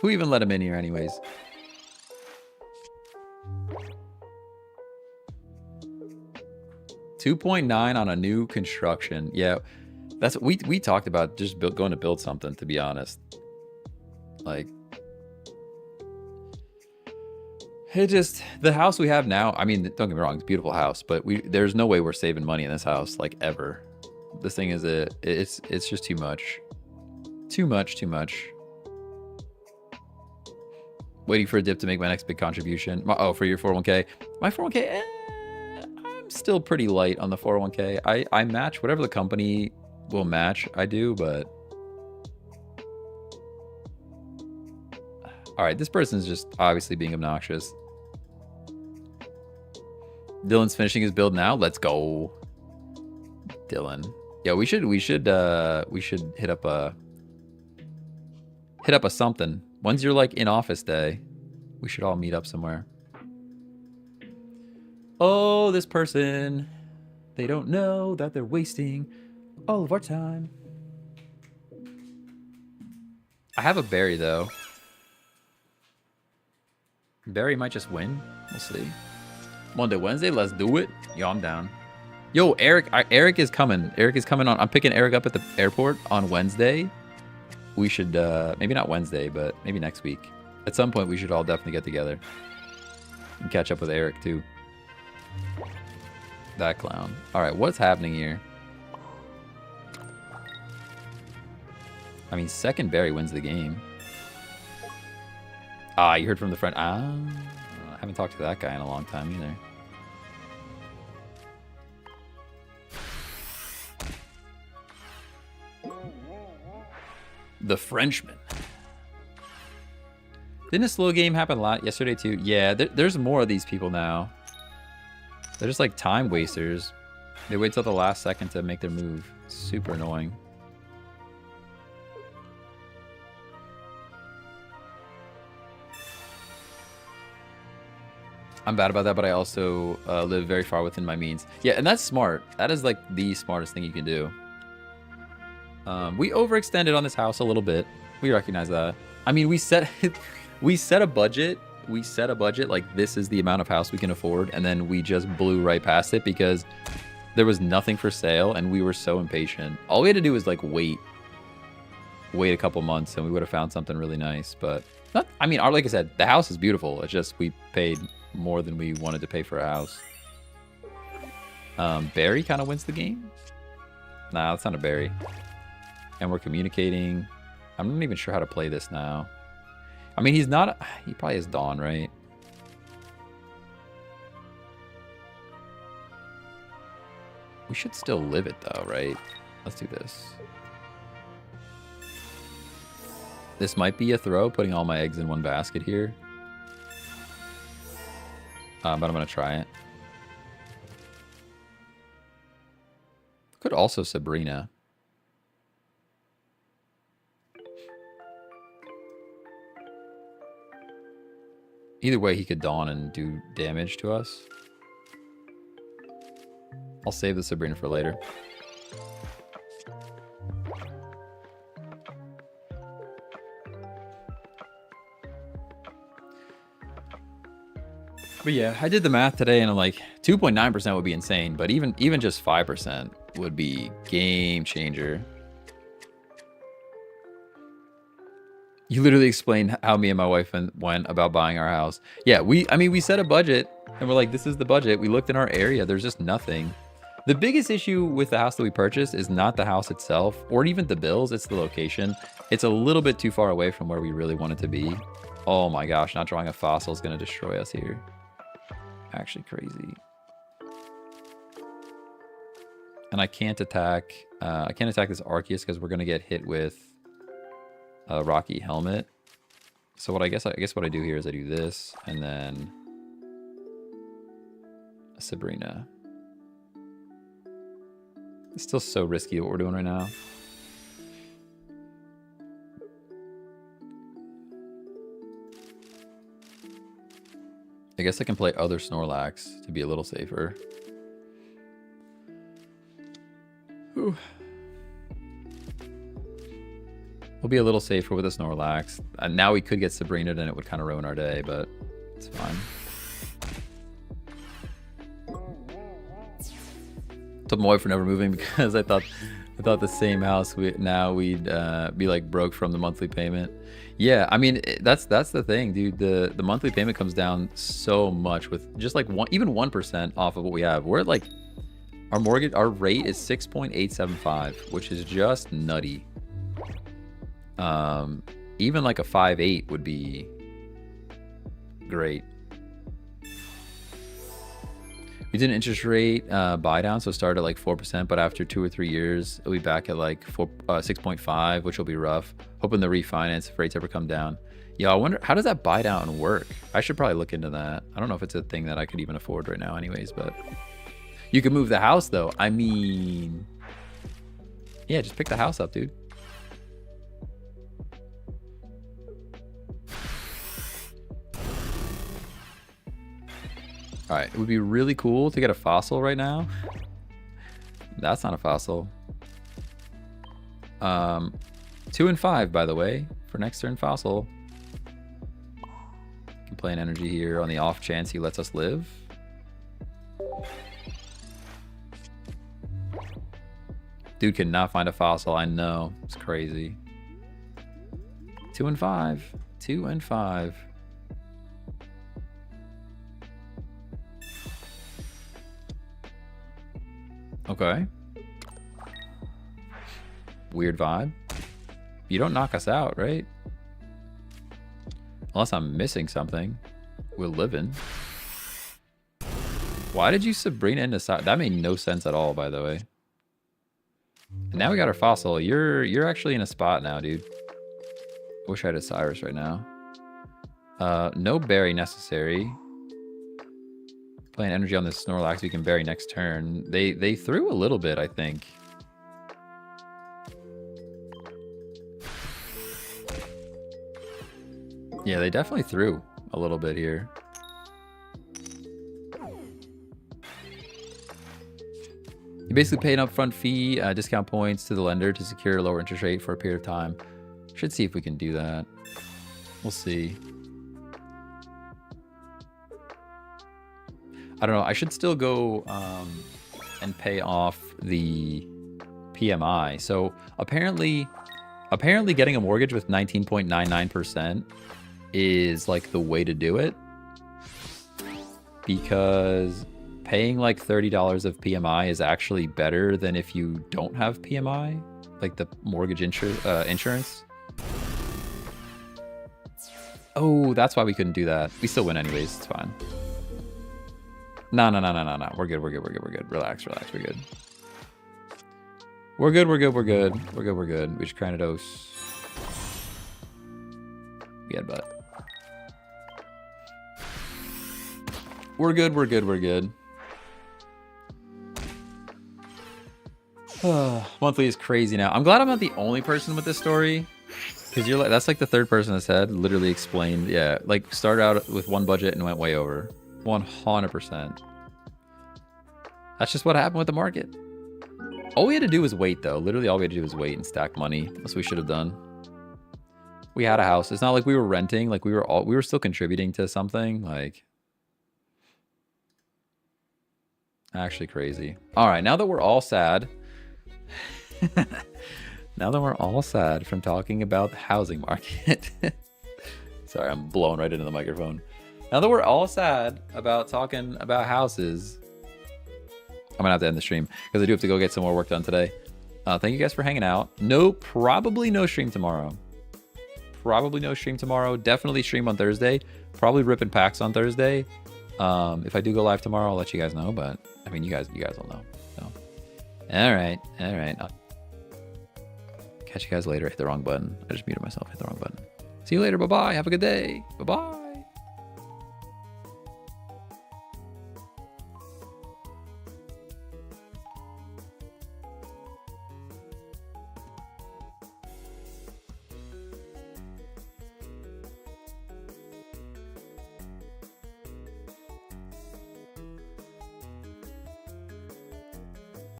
Who even let him in here anyways? $2.9 on a new construction. Yeah, that's what we talked about, just going to build something, to be honest. Like, it just, the house we have now, I mean, don't get me wrong, it's a beautiful house, but there's no way we're saving money in this house, like, ever. This thing is it's just too much. Too much. Waiting for a dip to make my next big contribution. Oh, for your 401k. My 401k, I'm still pretty light on the 401k. I match whatever the company will match, I do, but... All right, this person's just obviously being obnoxious. Dylan's finishing his build now. Let's go, Dylan. Yeah, we should hit up a something. When's your like in office day? We should all meet up somewhere. Oh, this person. They don't know that they're wasting all of our time. I have a berry though. Barry might just win. We'll see. Monday, Wednesday, let's do it. Yo, I'm down. Yo, Eric is coming. Eric is coming on. I'm picking Eric up at the airport on Wednesday. We should, maybe not Wednesday, but maybe next week. At some point, we should all definitely get together and catch up with Eric, too. That clown. All right, what's happening here? I mean, second Barry wins the game. Ah, you heard from the friend. Ah, I haven't talked to that guy in a long time either. The Frenchman. Didn't a slow game happen a lot yesterday too? Yeah, there's more of these people now. They're just like time wasters. They wait till the last second to make their move. Super annoying. I'm bad about that, but I also live very far within my means. Yeah, and that's smart. That is like the smartest thing you can do. We overextended on this house a little bit. We recognize that. I mean, we set a budget. We set a budget like this is the amount of house we can afford, and then we just blew right past it because there was nothing for sale, and we were so impatient. All we had to do was like wait a couple months, and we would have found something really nice. But not, I mean, like I said, the house is beautiful. It's just we paid more than we wanted to pay for a house. Barry kind of wins the game. Nah, that's not a Barry. And we're communicating. I'm not even sure how to play this now. I mean, he probably has Dawn, right? We should still live it though, right? Let's do this. This might be a throw, putting all my eggs in one basket here. But I'm going to try it. Could also Sabrina. Either way, he could Dawn and do damage to us. I'll save the Sabrina for later. But yeah, I did the math today, and I'm like, 2.9% would be insane, but even just 5% would be game changer. You literally explained how me and my wife went about buying our house. Yeah, I mean, we set a budget, and we're like, this is the budget. We looked in our area. There's just nothing. The biggest issue with the house that we purchased is not the house itself, or even the bills. It's the location. It's a little bit too far away from where we really want it to be. Oh my gosh, not drawing a fossil is going to destroy us here. Actually crazy. And I can't attack this Arceus because we're gonna get hit with a Rocky Helmet. So what I guess what I do here is I do this and then a Sabrina. It's still so risky what we're doing right now. I guess I can play other Snorlax to be a little safer. Whew. We'll be a little safer with a Snorlax. And now we could get Sabrina, and it would kind of ruin our day, but it's fine. Told my wife for never moving because I thought the same house we'd be like broke from the monthly payment. Yeah, I mean that's the thing, dude. The monthly payment comes down so much with just like even 1% off of what we have. We're at like our rate is 6.875, which is just nutty. Even like a 5.8 would be great. We did an interest rate buy down, so started at like 4%, but after 2 or 3 years, it'll be back at like 6.5, which will be rough. Hoping the refinance if rates ever come down. Yeah, I wonder, how does that buy down work? I should probably look into that. I don't know if it's a thing that I could even afford right now anyways, but you can move the house though. I mean, yeah, just pick the house up, dude. All right, it would be really cool to get a fossil right now. That's not a fossil. 2 and 5, by the way, for next turn fossil. Can play an energy here on the off chance he lets us live. Dude cannot find a fossil. I know, it's crazy. 2 and 5. 2 and 5. Okay. Weird vibe. You don't knock us out, right? Unless I'm missing something. We're living. Why did you Sabrina into side? That made no sense at all, by the way. And now we got our fossil. You're actually in a spot now, dude. I wish I had a Cyrus right now. No berry necessary. Playing energy on this Snorlax we can bury next turn. They threw a little bit, I think. Yeah, they definitely threw a little bit here. You basically pay an upfront fee, discount points to the lender to secure a lower interest rate for a period of time. Should see if we can do that. We'll see. I don't know. I should still go and pay off the PMI. So apparently getting a mortgage with 19.99% is like the way to do it, because paying like $30 of PMI is actually better than if you don't have PMI, like the mortgage insurance. Oh, that's why we couldn't do that. We still win anyways. It's fine. No. We're good. Relax. We're good. We're good. We just Cranidos. We had butt. We're good. Monthly is crazy now. I'm glad I'm not the only person with this story, because you're like, that's like the third person that said, literally explained. Yeah, like started out with one budget and went way over. 100%. That's just what happened with the market. All we had to do was wait, though. Literally all we had to do was wait and stack money. That's what we should have done. We had a house. It's not like we were renting. Like we were still contributing to something. Like, actually crazy. All right, now that we're all sad. Now that we're all sad from talking about the housing market. Sorry, I'm blowing right into the microphone. Now that we're all sad about talking about houses, I'm gonna have to end the stream because I do have to go get some more work done today. Thank you guys for hanging out. Probably no stream tomorrow. Definitely stream on Thursday. Probably ripping packs on Thursday. If I do go live tomorrow, I'll let you guys know. But I mean, you guys will know. So, all right. I'll catch you guys later. I hit the wrong button. I just muted myself. Hit the wrong button. See you later. Bye bye. Have a good day. Bye bye.